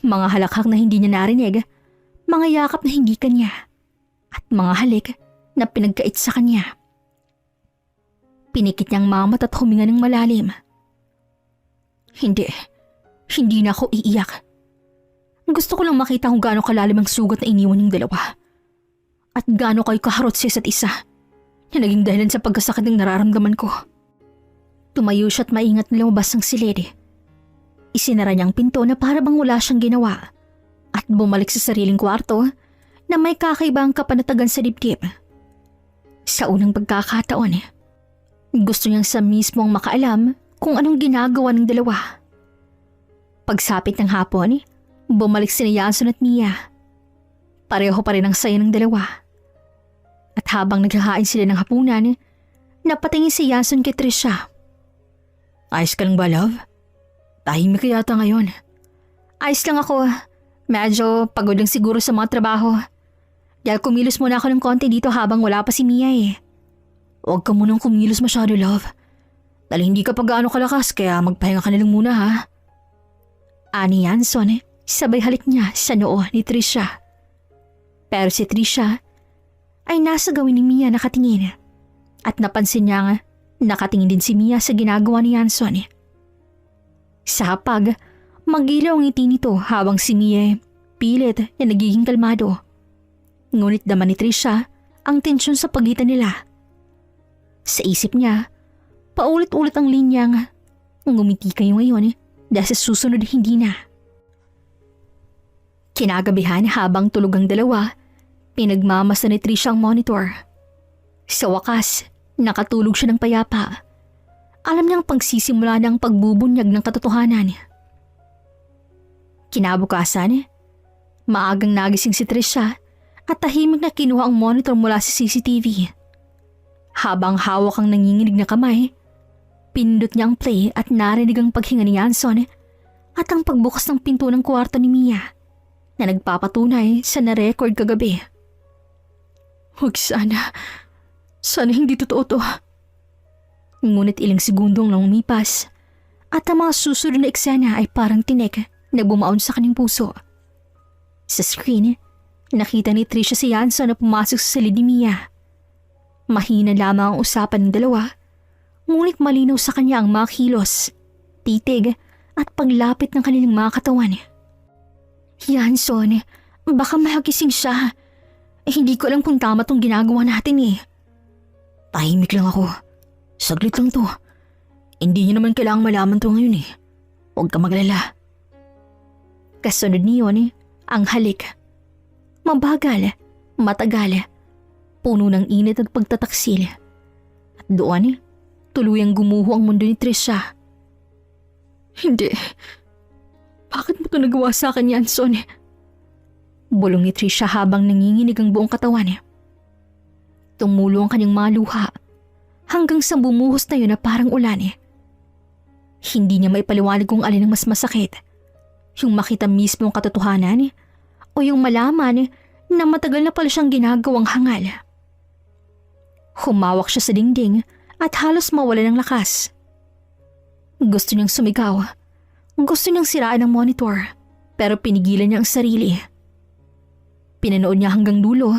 Mga halakhak na hindi niya narinig, mga yakap na hindi kanya, at mga halik na pinagkait sa kanya. Pinikit niyang mamat at huminga ng malalim. Hindi. Hindi na ako iiyak. Gusto ko lang makita kung gaano kalalim ang sugat na iniwan ng dalawa. At gaano kayo kaharot sa isa't isa na naging dahilan sa pagkasakit ng nararamdaman ko. Tumayo siya at maingat na lumabas ng silid. Isinara niya ang pinto na para bang wala siyang ginawa at bumalik sa sariling kwarto na may kakaibang kapanatagan sa dibdib. Sa unang pagkakataon, gusto niyang sa mismong makaalam kung anong ginagawa ng dalawa. Pagsapit ng hapon, bumalik si Yanson at Mia. Pareho pa rin ang saya ng dalawa. At habang naghahain sila ng hapunan, napatingin si Yanson kay Trisha. Ayos ka lang ba, love? Tahimik ka yata ngayon. Ayos lang ako. Medyo pagod lang siguro sa mga trabaho. Dahil kumilos muna ako ng konti dito habang wala pa si Mia eh. Huwag ka munang kumilos masyado, love. Dahil hindi ka pa gaano kalakas kaya magpahinga ka na lang muna ha. Ani Yanson, sabay halik niya sa noo ni Trisha. Pero si Trisha ay nasa gawin ni Mia nakatingin. At napansin niya nakatingin din si Mia sa ginagawa ni Yanson. Sa hapag, magilaw ang ngiti nito habang si Mia pilit na nagiging kalmado. Ngunit naman ni Trisha ang tensyon sa pagitan nila. Sa isip niya, paulit-ulit ang linyang ngumiti kayo ngayon dahil sa susunod hindi na. Kinagabihan habang tulog ang dalawa, pinagmamasa ni Trisha ang monitor. Sa wakas, nakatulog siya ng payapa. Alam niyang pagsisimula ng pagbubunyag ng katotohanan. Kinabukasan, maagang nagising si Trisha at tahimik na kinuha ang monitor mula sa CCTV. Habang hawak ang nanginginig na kamay, pindot niya ang play at narinig ang paghinga ni Yanson at ang pagbukas ng pinto ng kwarto ni Mia na nagpapatunay sa na-record kagabi. Huwag sana. Sana hindi totoo to. Ngunit ilang segundong lang umipas at ang mga susunod na eksena ay parang tinik na bumaon sa kanyang puso. Sa screen, nakita ni Trisha si Yanson na pumasok sa silid ni Mia. Mahina lamang ang usapan ng dalawa, ngunit malinaw sa kanya ang mga kilos, titig at paglapit ng kanilang mga katawan. Yanson, baka mahagising siya. Hindi ko alam kung tama tong ginagawa natin eh. Tahimik lang ako. Saglit lang to. Hindi niyo naman kailangang malaman to ngayon eh. Huwag ka maglala. Kasunod niyon ang halik. Mabagal, matagal, puno ng init at pagtataksil. At doon, tuluyang gumuho ang mundo ni Trisha. Hindi. Bakit mo ito nagawa sa akin, Yanson? Bulong ni Trisha habang nanginginig ang buong katawan. Tumulo ang kanyang mga luha hanggang sa bumuhos na yun na parang ulan. Hindi niya maipaliwanag kung alin ang mas masakit. Yung makita mismo ang katotohanan o yung malaman na matagal na pala siyang ginagawang hangal. Humawak siya sa dingding at halos mawala ng lakas. Gusto niyang sumigaw. Gusto niyang siraan ang monitor pero pinigilan niya ang sarili. Pinanood niya hanggang dulo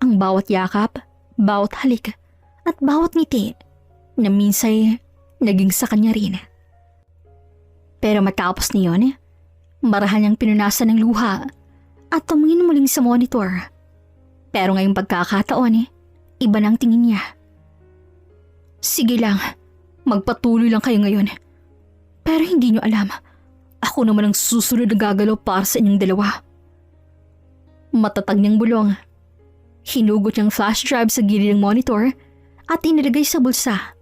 ang bawat yakap, bawat halik at bawat ngiti na minsay naging sa kanya rin. Pero matapos niyon, marahan niyang pinunasan ng luha at tumingin muling sa monitor. Pero ngayong pagkakataon, iba na ang tingin niya. Sige lang, magpatuloy lang kayo ngayon. Pero hindi niyo alam, ako naman ang susunod na gagalaw para sa inyong dalawa. Matatag niyang bulong. Hinugot niyang flash drive sa gilid ng monitor at inilagay sa bulsa.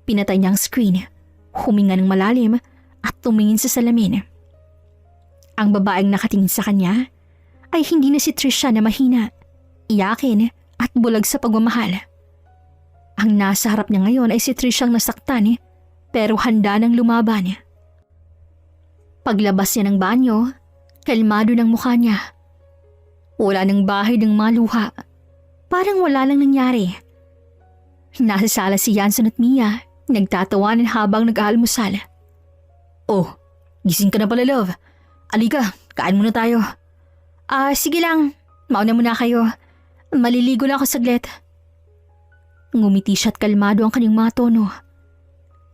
Pinatay niya ang screen, huminga ng malalim at tumingin sa salamin. Ang babaeng nakatingin sa kanya ay hindi na si Trisha na mahina, iyakin at bulag sa pagmamahal. Ang nasa harap niya ngayon ay si Trisha ang nasaktan pero handa nang lumaban. Paglabas niya ng banyo, kalmado ng mukha niya. Wala ng bahay ng mga luha. Parang wala lang nangyari. Nasa sala si Yanson at Mia, nagtatawanan habang nag-aalmusal. Oh, gising ka na pala, love. Alika, kain muna tayo. Sige lang. Mauna muna kayo. Maliligo lang ako saglit. Ngumiti siya at kalmado ang kanyang mga tono.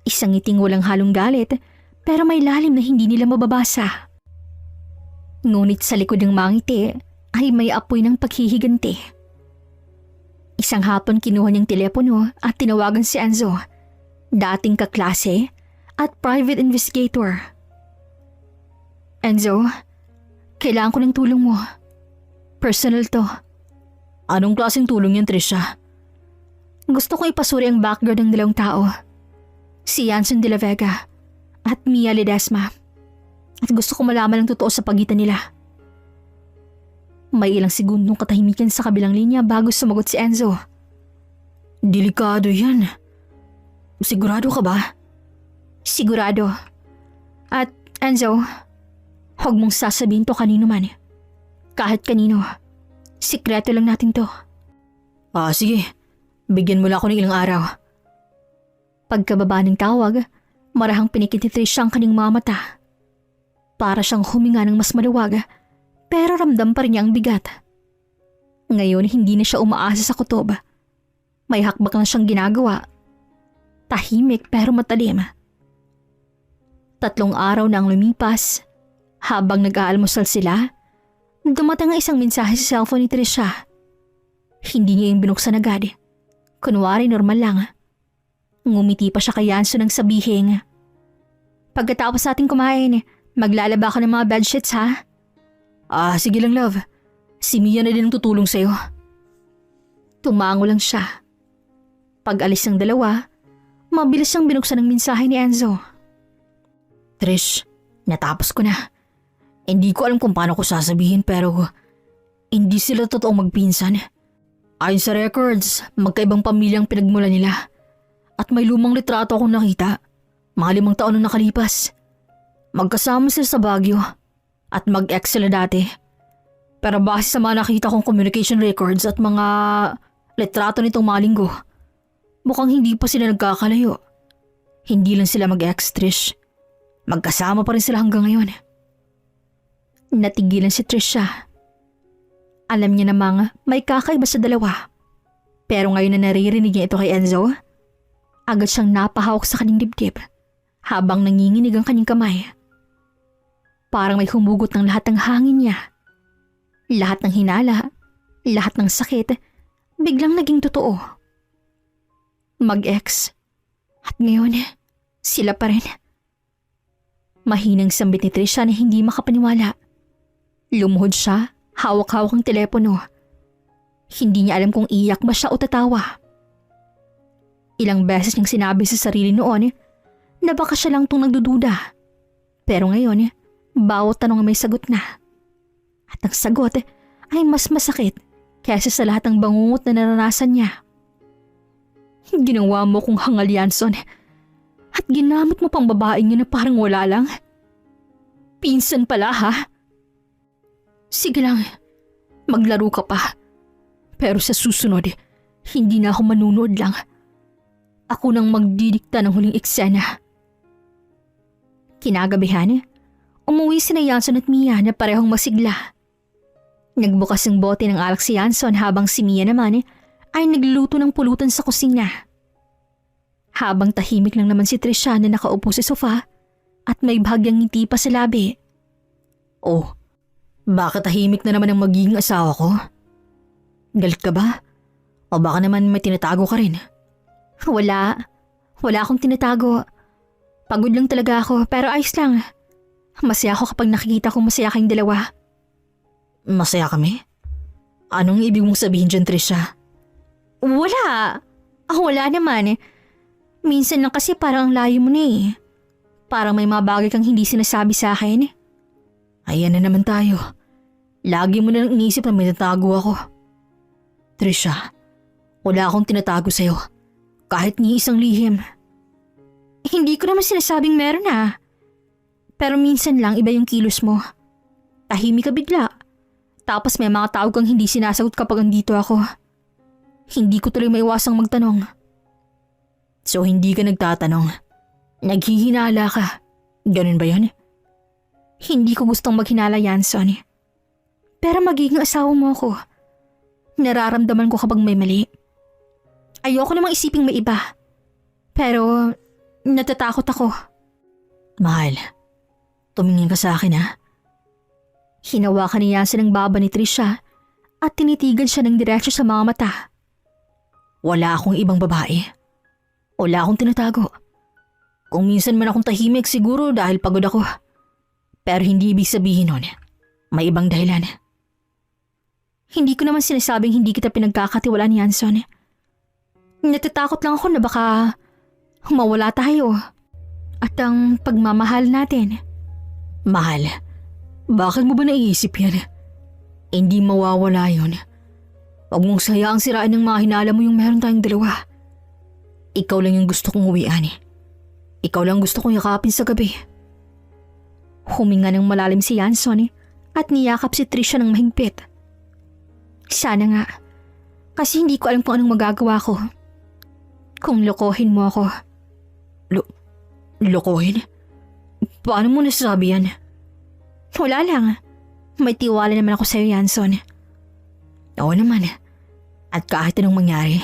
Isang ngiting walang halong galit, pero may lalim na hindi nila mababasa. Ngunit sa likod ng mga ngiti ay may apoy ng paghihiganti. Isang hapon kinuha niyang telepono at tinawagan si Enzo, dating kaklase at private investigator. Enzo, kailangan ko ng tulong mo. Personal to. Anong klaseng tulong yan, Trisha? Gusto kong ipasuri ang background ng dalawang tao. Si Yanson de la Vega at Mia Ledesma. At gusto ko malaman ang totoo sa pagitan nila. May ilang segundong katahimikan sa kabilang linya bago sumagot si Enzo. Delikado yan. Sigurado ka ba? Sigurado. At Enzo, huwag mong sasabihin to kanino man. Kahit kanino. Sikreto lang natin to. Sige. Bigyan mo lang ako ng ilang araw. Pagkababa ng tawag, marahang pinikit ni Trish ang kanyang mga mata. Para siyang huminga ng mas maluwag, pero ramdam pa rin niya ang bigat. Ngayon hindi na siya umaasa sa kutob. May hakbak na siyang ginagawa. Tahimik pero matalim. 3 araw na ang lumipas. Habang nag-aalmusal sila, dumating ang isang mensahe sa cellphone ni Trisha. Hindi niya yung binuksan agad. Kunwari normal lang. Ngumiti pa siya kay Yanson nang sabihin, "Pagkatapos ating kumain, maglalaba ka ng mga bedsheets ha?" Sige lang love. Si Mia na din ang tutulong sa'yo. Tumango lang siya. Pag-alis ng dalawa, mabilis siyang binuksan ang mensahe ni Enzo. Trish, natapos ko na. Hindi ko alam kung paano ko sasabihin pero hindi sila totoong magpinsan. Ayon sa records, magkaibang pamilyang pinagmula nila. At may lumang litrato akong nakita. Mga 5 taon na nakalipas. Magkasama sila sa Baguio. At mag-ex sila dati. Pero base sa mga nakita kong communication records at mga litrato nitong mga linggo, mukhang hindi pa sila nagkakalayo. Hindi lang sila mag-ex, Trish. Magkasama pa rin sila hanggang ngayon. Natigilan si Trisha. Alam niya namang may kakaiba sa dalawa. Pero ngayon na naririnig niya ito kay Enzo, agad siyang napahawak sa kanyang dibdib habang nanginginig ang kanyang kamay. Parang may humugot ng lahat ng hangin niya. Lahat ng hinala, lahat ng sakit, biglang naging totoo. Mag-ex. At ngayon, sila pa rin. Mahinang sambit ni Trisha na hindi makapaniwala. Lumuhod siya, hawak-hawak ang telepono. Hindi niya alam kung iyak ba siya o tatawa. Ilang beses niyang sinabi sa sarili noon na baka siya lang itong nagdududa. Pero ngayon, bawat tanong may sagot na. At ang sagot ay mas masakit kaysa sa lahat ng bangungot na naranasan niya. Ginawa mo kong hangal, Yanson. At ginamit mo pang babaeng yun na parang wala lang. Pinsan pala ha? Sige lang, maglaro ka pa. Pero sa susunod, hindi na ako manunood lang. Ako nang magdidikta ng huling eksena. Kinagabihan, umuwi sina Yanson at Mia na parehong masigla. Nagbukas ng bote ng alak si Yanson habang si Mia naman ay nagluto ng pulutan sa kusina. Habang tahimik lang naman si Trisha na nakaupo sa sofa at may bahagyang ngiti pa sa labi. Oh, bakit tahimik na naman ang magiging asawa ko? Galit ka ba? O baka naman may tinatago ka rin? Wala akong tinatago. Pagod lang talaga ako pero ayos lang. Masaya ako kapag nakikita kong masaya kayong dalawa. Masaya kami? Anong ibig mong sabihin dyan, Trisha? Wala naman. Minsan lang kasi parang ang layo mo na eh. Parang may mga bagay kang hindi sinasabi sa akin. Ayan na naman tayo. Lagi mo na lang inisip na may tinatago ako. Trisha, wala akong tinatago sa'yo. Kahit ni isang lihim. Hindi ko naman sinasabing meron na. Pero minsan lang iba yung kilos mo. Tahimik ka bigla. Tapos may mga tawag kang hindi sinasagot kapag andito ako. Hindi ko tuloy maiwasang magtanong. So hindi ka nagtatanong. Naghihinala ka. Ganun ba yan? Hindi ko gustong maghinala, Yanson. Pero magiging asawa mo ako. Nararamdaman ko kapag may mali. Ayoko namang isiping may iba. Pero natatakot ako. Mahal, tumingin ka sa akin ha. Hinawakan ni Yansan ang baba ni Trisha at tinitigan siya ng diretso sa mga mata. Wala akong ibang babae. Wala akong tinatago. Kung minsan man akong tahimik siguro dahil pagod ako. Pero hindi ibig sabihin nun, may ibang dahilan. Hindi ko naman sinasabing hindi kita pinagkakatiwalaan ni Yansan. Natatakot lang ako na baka mawala tayo at ang pagmamahal natin. Mahal, bakit mo ba naiisip yan? Hindi mawawala yun. Huwag mong sayaang sirain ng mga hinala mo yung meron tayong dalawa. Ikaw lang yung gusto kong uwian. Ikaw lang gusto kong yakapin sa gabi. Huminga ng malalim si Yansan at niyakap si Trisha ng mahigpit. Sana nga, kasi hindi ko alam kung anong magagawa ko. Kung lokohin mo ako. Lokohin? Paano mo nasasabi yan? Wala lang. May tiwala naman ako sa'yo, Yansan. Oo naman. At kahit anong mangyari,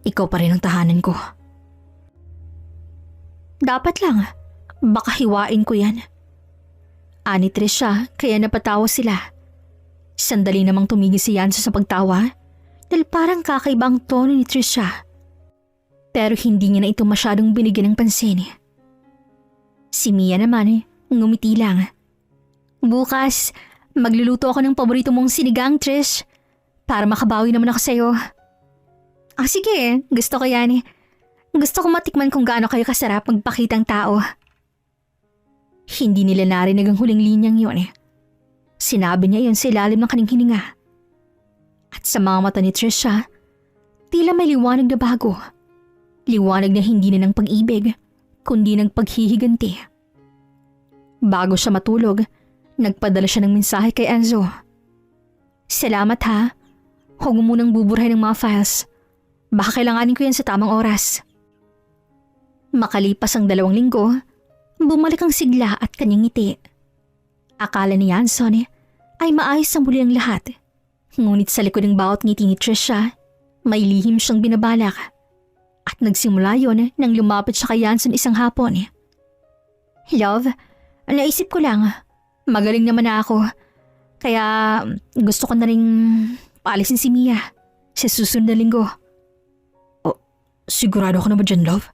ikaw pa rin ang tahanan ko. Dapat lang. Baka hiwain ko yan. Ani Trisha, kaya napatawa sila. Sandali namang tumigil si Yansan sa pagtawa dahil parang kakaiba ang tono ni Trisha. Pero hindi niya na ito masyadong binigyan ng pansin. Si Mia naman, ngumiti lang. Bukas, magluluto ako ng paborito mong sinigang, Trish. Para makabawi naman ako sa'yo. Sige, gusto ko yan. Gusto ko matikman kung gaano kayo kasarap magpakitang tao. Hindi nila narinig ang huling linyang yun. Sinabi niya yun sa ilalim ng kanyang hininga. At sa mga mata ni Trisha, tila may liwanag na bago. Liwanag na hindi na ng pag-ibig, kundi ng paghihiganti. Bago siya matulog, nagpadala siya ng mensahe kay Enzo. Salamat ha. Huwag mo munang buburahin ng mga files. Baka kailanganin ko yan sa tamang oras. Makalipas ang 2 linggo, bumalik ang sigla at kanyang ngiti. Akala ni Yansan ay maayos ang muli ang lahat. Ngunit sa likod ng bawat ngiti ni Trisha, may lihim siyang binabalak. At nagsimula yon nang lumapit siya kay Yansan isang hapon. Love, naisip ko lang, magaling naman na ako. Kaya gusto ko na rin paalisin si Mia sa susunod na linggo. Sigurado ka na ba dyan, love?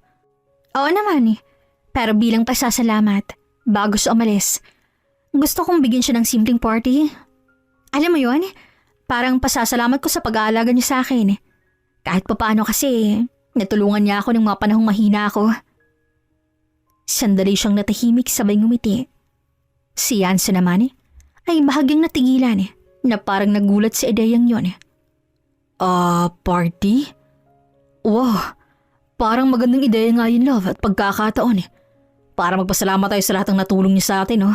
Oo naman. Pero bilang pasasalamat, bago siya umalis, gusto kong bigyan siya ng simpleng party. Alam mo yon, parang pasasalamat ko sa pag-aalaga niya sa akin. Kahit papaano kasi, natulungan niya ako ng mga panahong mahina ako. Sandali siyang natahimik sabay ngumiti. Si Yansan naman ay bahagyang natigilan na parang nagulat sa ideyang yon. Party? Wow, parang magandang ideya nga yun, love, at pagkakataon. Para magpasalamat tayo sa lahat ng natulong niya sa atin, no?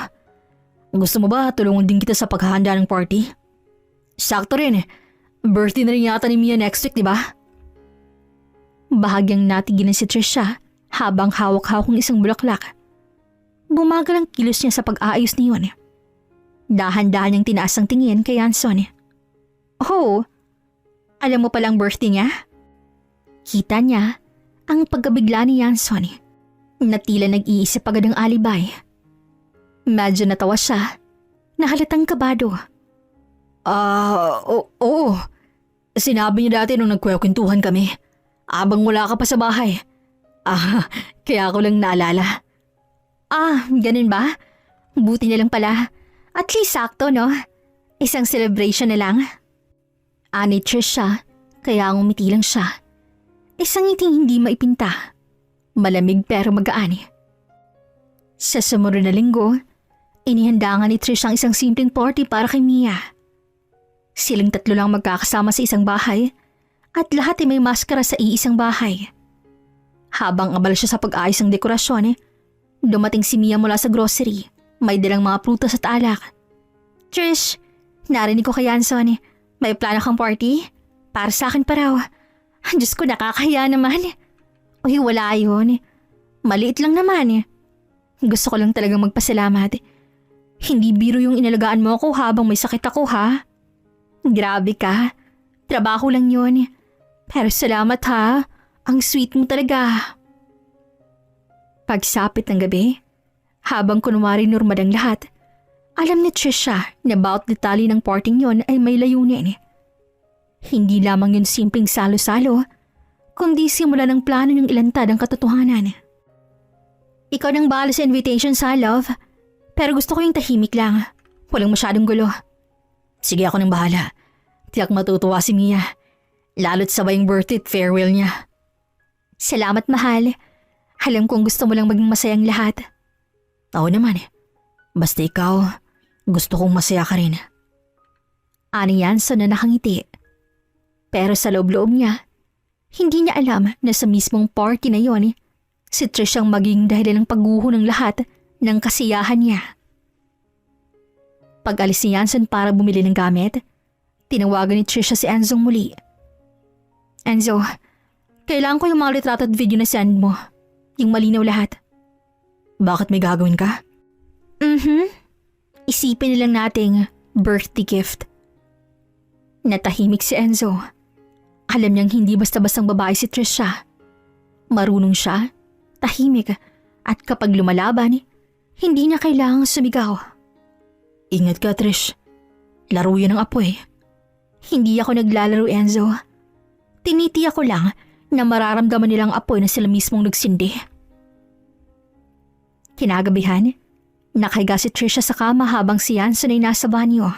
Gusto mo ba tulungan din kita sa paghahanda ng party? Sakto rin. Birthday na rin yata ni Mia next week, di ba? Bahagyang natigilan si Trisha habang hawak-hawak ng isang bulaklak. Bumagal ang kilos niya sa pag-aayos niyon. Dahan-dahan niyang tinaas ang tingin kay Yansan. Oh, alam mo palang birthday niya? Kita niya ang pagkabigla ni Yansan na tila nag-iisip agad ng alibay. Medyo natawa siya na halatang kabado. Oo. Sinabi niyo dati nung nagkwekwentuhan kami. Abang wala ka pa sa bahay. Kaya ako lang naalala. Ganun ba? Buti na lang pala. At least sakto, no? Isang celebration na lang. Ani Trisha, kaya ngumiti lang siya. Isang ngiting hindi maipinta. Malamig pero magaan. Sa sumunod na linggo, inihanda nga ni Trisha ang isang simpleng party para kay Mia. Silang 3 lang magkakasama sa isang bahay at lahat ay may maskara sa iisang bahay. Habang abala siya sa pag-ayos ng dekorasyon, dumating si Mia mula sa grocery. May dalang mga prutas at alak. Trish, narinig ko kay Yansan, may plano kang party? Para sa akin pa raw. Diyos ko, nakakahiya naman. Uy, wala yun. Maliit lang naman. Gusto ko lang talagang magpasalamat. Hindi biro yung inalagaan mo ako habang may sakit ako, ha? Grabe ka. Trabaho lang yun. Pero salamat, ha. Ang sweet mo talaga. Pagsapit ng gabi, Habang kunwari normal ang lahat, alam ni Trisha na bawat detalye ng parting yon ay may layunin. Hindi lamang yun simpleng salo-salo, kundi simula ng plano niyang ilantad ang katotohanan. Ikaw nang bahala sa invitation sa love, pero gusto ko yung tahimik lang. Walang masyadong gulo. Sige, ako nang bahala. Tiyak matutuwa si Mia. Lalo't sabay yung birthday at farewell niya. Salamat, mahal. Alam kong gusto mo lang maging masayang lahat. Oo naman. Basta ikaw, gusto kong masaya ka rin. Ani Yanson na nakangiti. Pero sa loob-loob niya, hindi niya alam na sa mismong party na yon, si Trish ang maging dahilan ng pagguho ng lahat ng kasiyahan niya. Pag-alis ni Yanson para bumili ng gamit, tinawagan ni Trisha si Enzong muli. Enzo, kailangan ko yung mga litrato at video na send mo. Yung malinaw lahat. Bakit may gagawin ka? Isipin nilang nating birthday gift. Natahimik si Enzo. Alam niyang hindi basta-bastang babae si Trisha. Marunong siya, tahimik, at kapag lumalaban, hindi niya kailangang sumigaw. Ingat ka, Trish. Laro yan ng apoy. Hindi ako naglalaro, Enzo. Tinitiyak ko lang na mararamdaman nilang apoy na sila mismong nagsindi. Kinagabihan, nakahiga si Trisha sa kama habang si Yanson ay nasa banyo.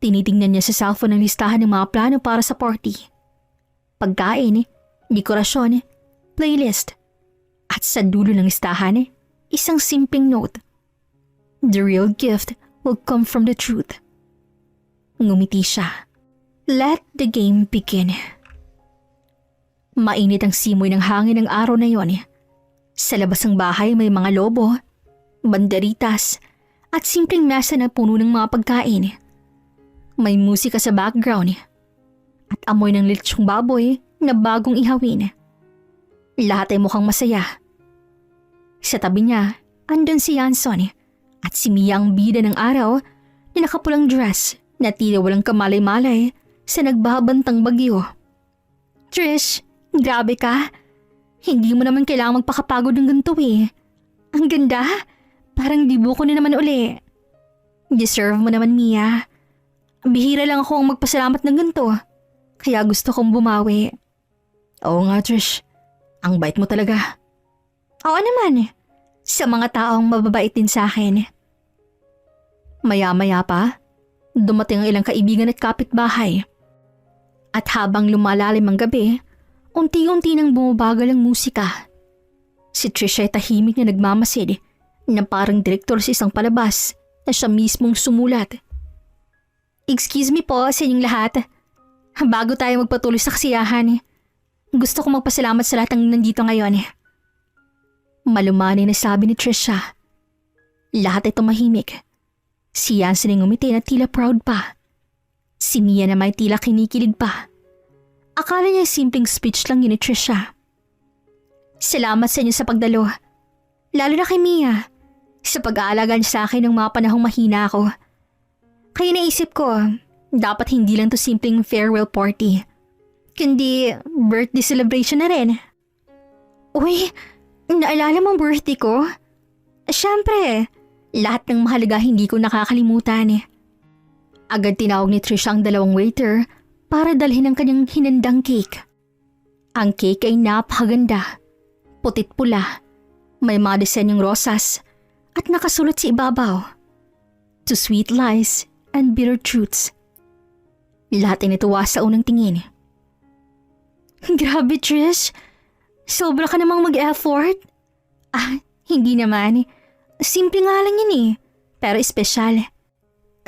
Tinitingnan niya sa cellphone ang listahan ng mga plano para sa party. Pagkain, dekorasyon, playlist, at sa dulo ng listahan, isang simpleng note. The real gift will come from the truth. Ngumiti siya. Let the game begin. Mainit ang simoy ng hangin ng araw na yon. Sa labas ng bahay may mga lobo, banderitas, at simpleng mesa na puno ng mga pagkain. May musika sa background at amoy ng lechong baboy na bagong ihawin. Lahat ay mukhang masaya. Sa tabi niya, andun si Yanson at si Mia ang bida ng araw na nakapulang dress na tila walang kamalay-malay sa nagbabantang bagyo. Trish, grabe ka. Hindi mo naman kailangang magpakapagod ng ganito eh. Ang ganda. Parang dibo ko na naman uli. Deserve mo naman, Mia. Bihira lang ako ang magpasalamat ng ganito. Kaya gusto kong bumawi. Oo nga, Trish. Ang bait mo talaga. Oo naman. Sa mga taong mababait din sa akin. Maya-maya pa, dumating ang ilang kaibigan at kapitbahay. At habang lumalalim ang gabi, unti-unti nang bumabagal ang musika. Si Trisha ay tahimik na nagmamasid na parang direktor sa isang palabas na siya mismong sumulat. Excuse me po sa inyong lahat. Bago tayo magpatuloy sa kasiyahan, gusto ko magpasalamat sa lahat ng nandito ngayon. Malumanay na sabi ni Trisha. Lahat ay tumahimik. Si Yanson ay ngumiti na tila proud pa. Si Mia na may tila kinikilig pa. Akala niya simpleng speech lang yun ni Trisha. Salamat sa inyo sa pagdalo. Lalo na kay Mia. Sa pag-aalaga niya sa akin ng mga panahong mahina ako. Kaya naisip ko, dapat hindi lang to simpleng farewell party. Kundi birthday celebration na rin. Uy, naalala mong birthday ko? Siyempre, lahat ng mahalaga hindi ko nakakalimutan. Agad tinawag ni Trisha ang dalawang waiter para dalhin ang kanyang hinandang cake. Ang cake ay napakaganda, putit pula, may mga disenyong rosas at nakasulat sa ibabaw. To sweet lies and bitter truths. Lahat ay natuwa sa unang tingin. Grabe, Trish. Sobra ka namang mag-effort. Hindi naman. Simple nga lang yun eh. Pero espesyal.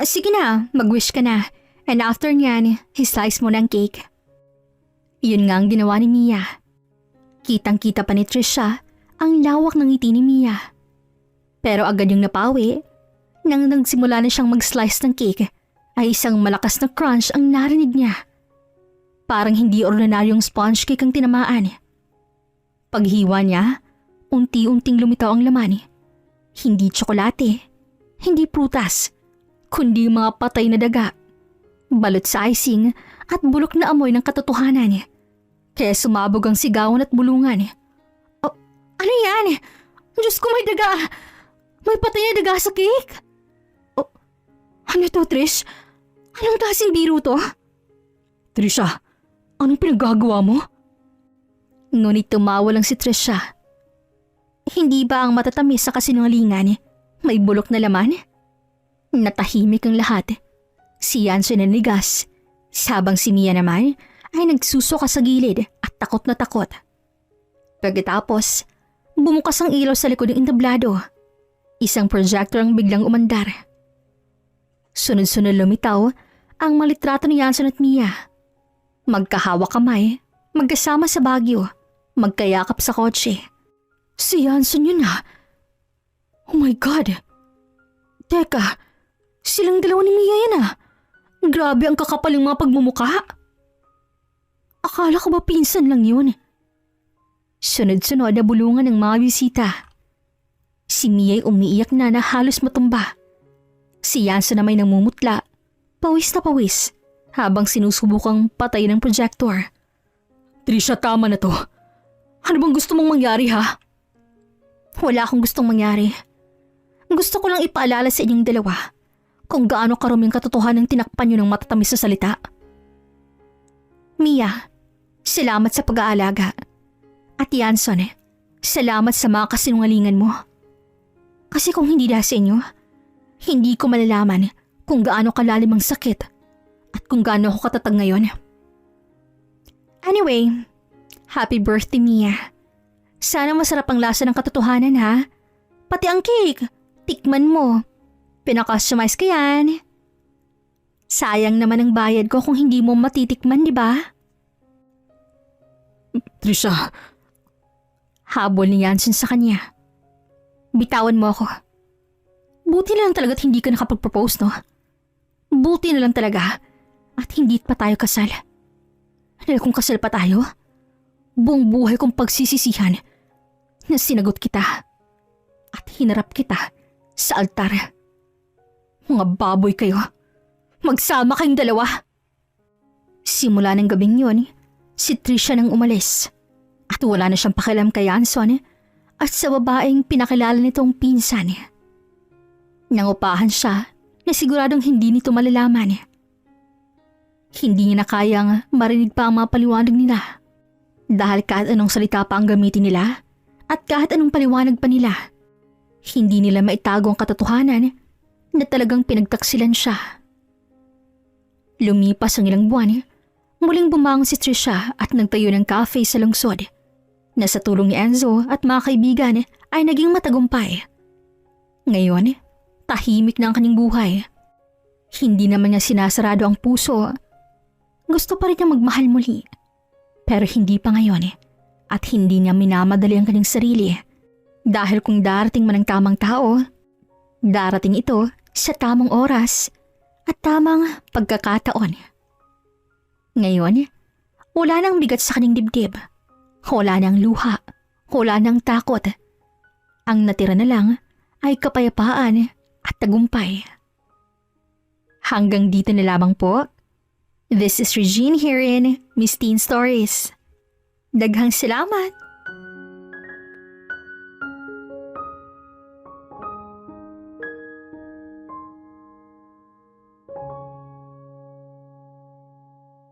Sige na, mag-wish ka na. And after nyan, slice mo ng cake. Yun nga ang ginawa ni Mia. Kitang-kita pa ni Trisha ang lawak ng ngiti ni Mia. Pero agad yung napawi. Nang nagsimula na siyang mag-slice ng cake, ay isang malakas na crunch ang narinig niya. Parang hindi ordinaryong sponge cake ang tinamaan. Paghiwa niya, unti-unting lumitaw ang laman. Hindi tsokolate, hindi prutas, kundi mga patay na daga. Balot sa icing at bulok na amoy ng katotohanan. Kaya sumabog ang sigawan at bulungan. Oh, ano yan? Diyos ko, may daga! May patay na daga sa cake! Oh, ano to, Trish? Anong klaseng biro to? Trisha, anong pinagagawa mo? Ngunit tumawa lang si Trisha. Hindi ba ang matatamis sa kasinungalingan may bulok na laman? Natahimik ang lahat. Si Yanson nanigas, sabang si Mia naman ay nagsusuka sa gilid at takot na takot. Pagkatapos, bumukas ang ilaw sa likod ng entablado. Isang projector ang biglang umandar. Sunod-sunod lumitaw ang malitrato ni Yanson at Mia. Magkahawak kamay, magkasama sa Baguio, magkayakap sa kotse. Si Yanson yun ah. Oh my God. Teka, silang dalawa ni Mia yan ah. Grabe ang kakapaling mga pagmumuka. Akala ko ba pinsan lang yun? Sunod-sunod na bulungan ng mga bisita. Si Mia ay umiiyak na halos matumba. Si Yanson na may namumutla, pawis na pawis, habang sinusubukang patay ng projector. Trisha, tama na to. Ano bang gusto mong mangyari ha? Wala akong gustong mangyari. Gusto ko lang ipaalala sa inyong dalawa kung gaano karuming katotohanan ng tinakpan niyo ng matatamis na salita. Mia, salamat sa pag-aalaga. At Yanson, salamat sa mga kasinungalingan mo. Kasi kung hindi dahil sa inyo, hindi ko malalaman kung gaano kalalim ang sakit at kung gaano ako katatag ngayon. Anyway, happy birthday Mia. Sana masarap ang lasa ng katotohanan ha. Pati ang cake, tikman mo. Pinakustomize ka yan. Sayang naman ang bayad ko kung hindi mo matitikman, di ba? Trisha. Habol ni Yanson sa kanya. Bitawan mo ako. Buti na lang talaga at hindi ka nakapag-propose, no? Buti na lang talaga at hindi pa tayo kasal. Dahil kung kasal pa tayo, buong buhay kong pagsisisihan na sinagot kita at hinarap kita sa altar. Mga baboy kayo. Magsama kayong dalawa. Simula ng gabing yun, si Trisha nang umalis at wala na siyang pakialam kay Yanson at sa babaeng pinakilala nitong pinsan. Nangupahan siya na siguradong hindi nito malalaman. Hindi niya na kayang marinig pa ang mga paliwanag nila. Dahil kahit anong salita pa ang gamitin nila at kahit anong paliwanag pa nila, hindi nila maitago ang katotohanan na talagang pinagtaksilan siya. Lumipas ang ilang buwan, muling bumangon si Trisha at nagtayo ng cafe sa lungsod na sa tulong ni Enzo at mga kaibigan ay naging matagumpay. Ngayon, tahimik na ang kanyang buhay. Hindi naman niya sinasarado ang puso. Gusto pa rin niya magmahal muli. Pero hindi pa ngayon at hindi niya minamadali ang kanyang sarili. Dahil kung darating man ang tamang tao, darating ito sa tamang oras at tamang pagkakataon. Ngayon, wala nang bigat sa kanyang dibdib. Wala nang luha. Wala nang takot. Ang natira na lang ay kapayapaan at tagumpay. Hanggang dito na lamang po. This is Regine here in Miss Teen Stories. Daghang salamat!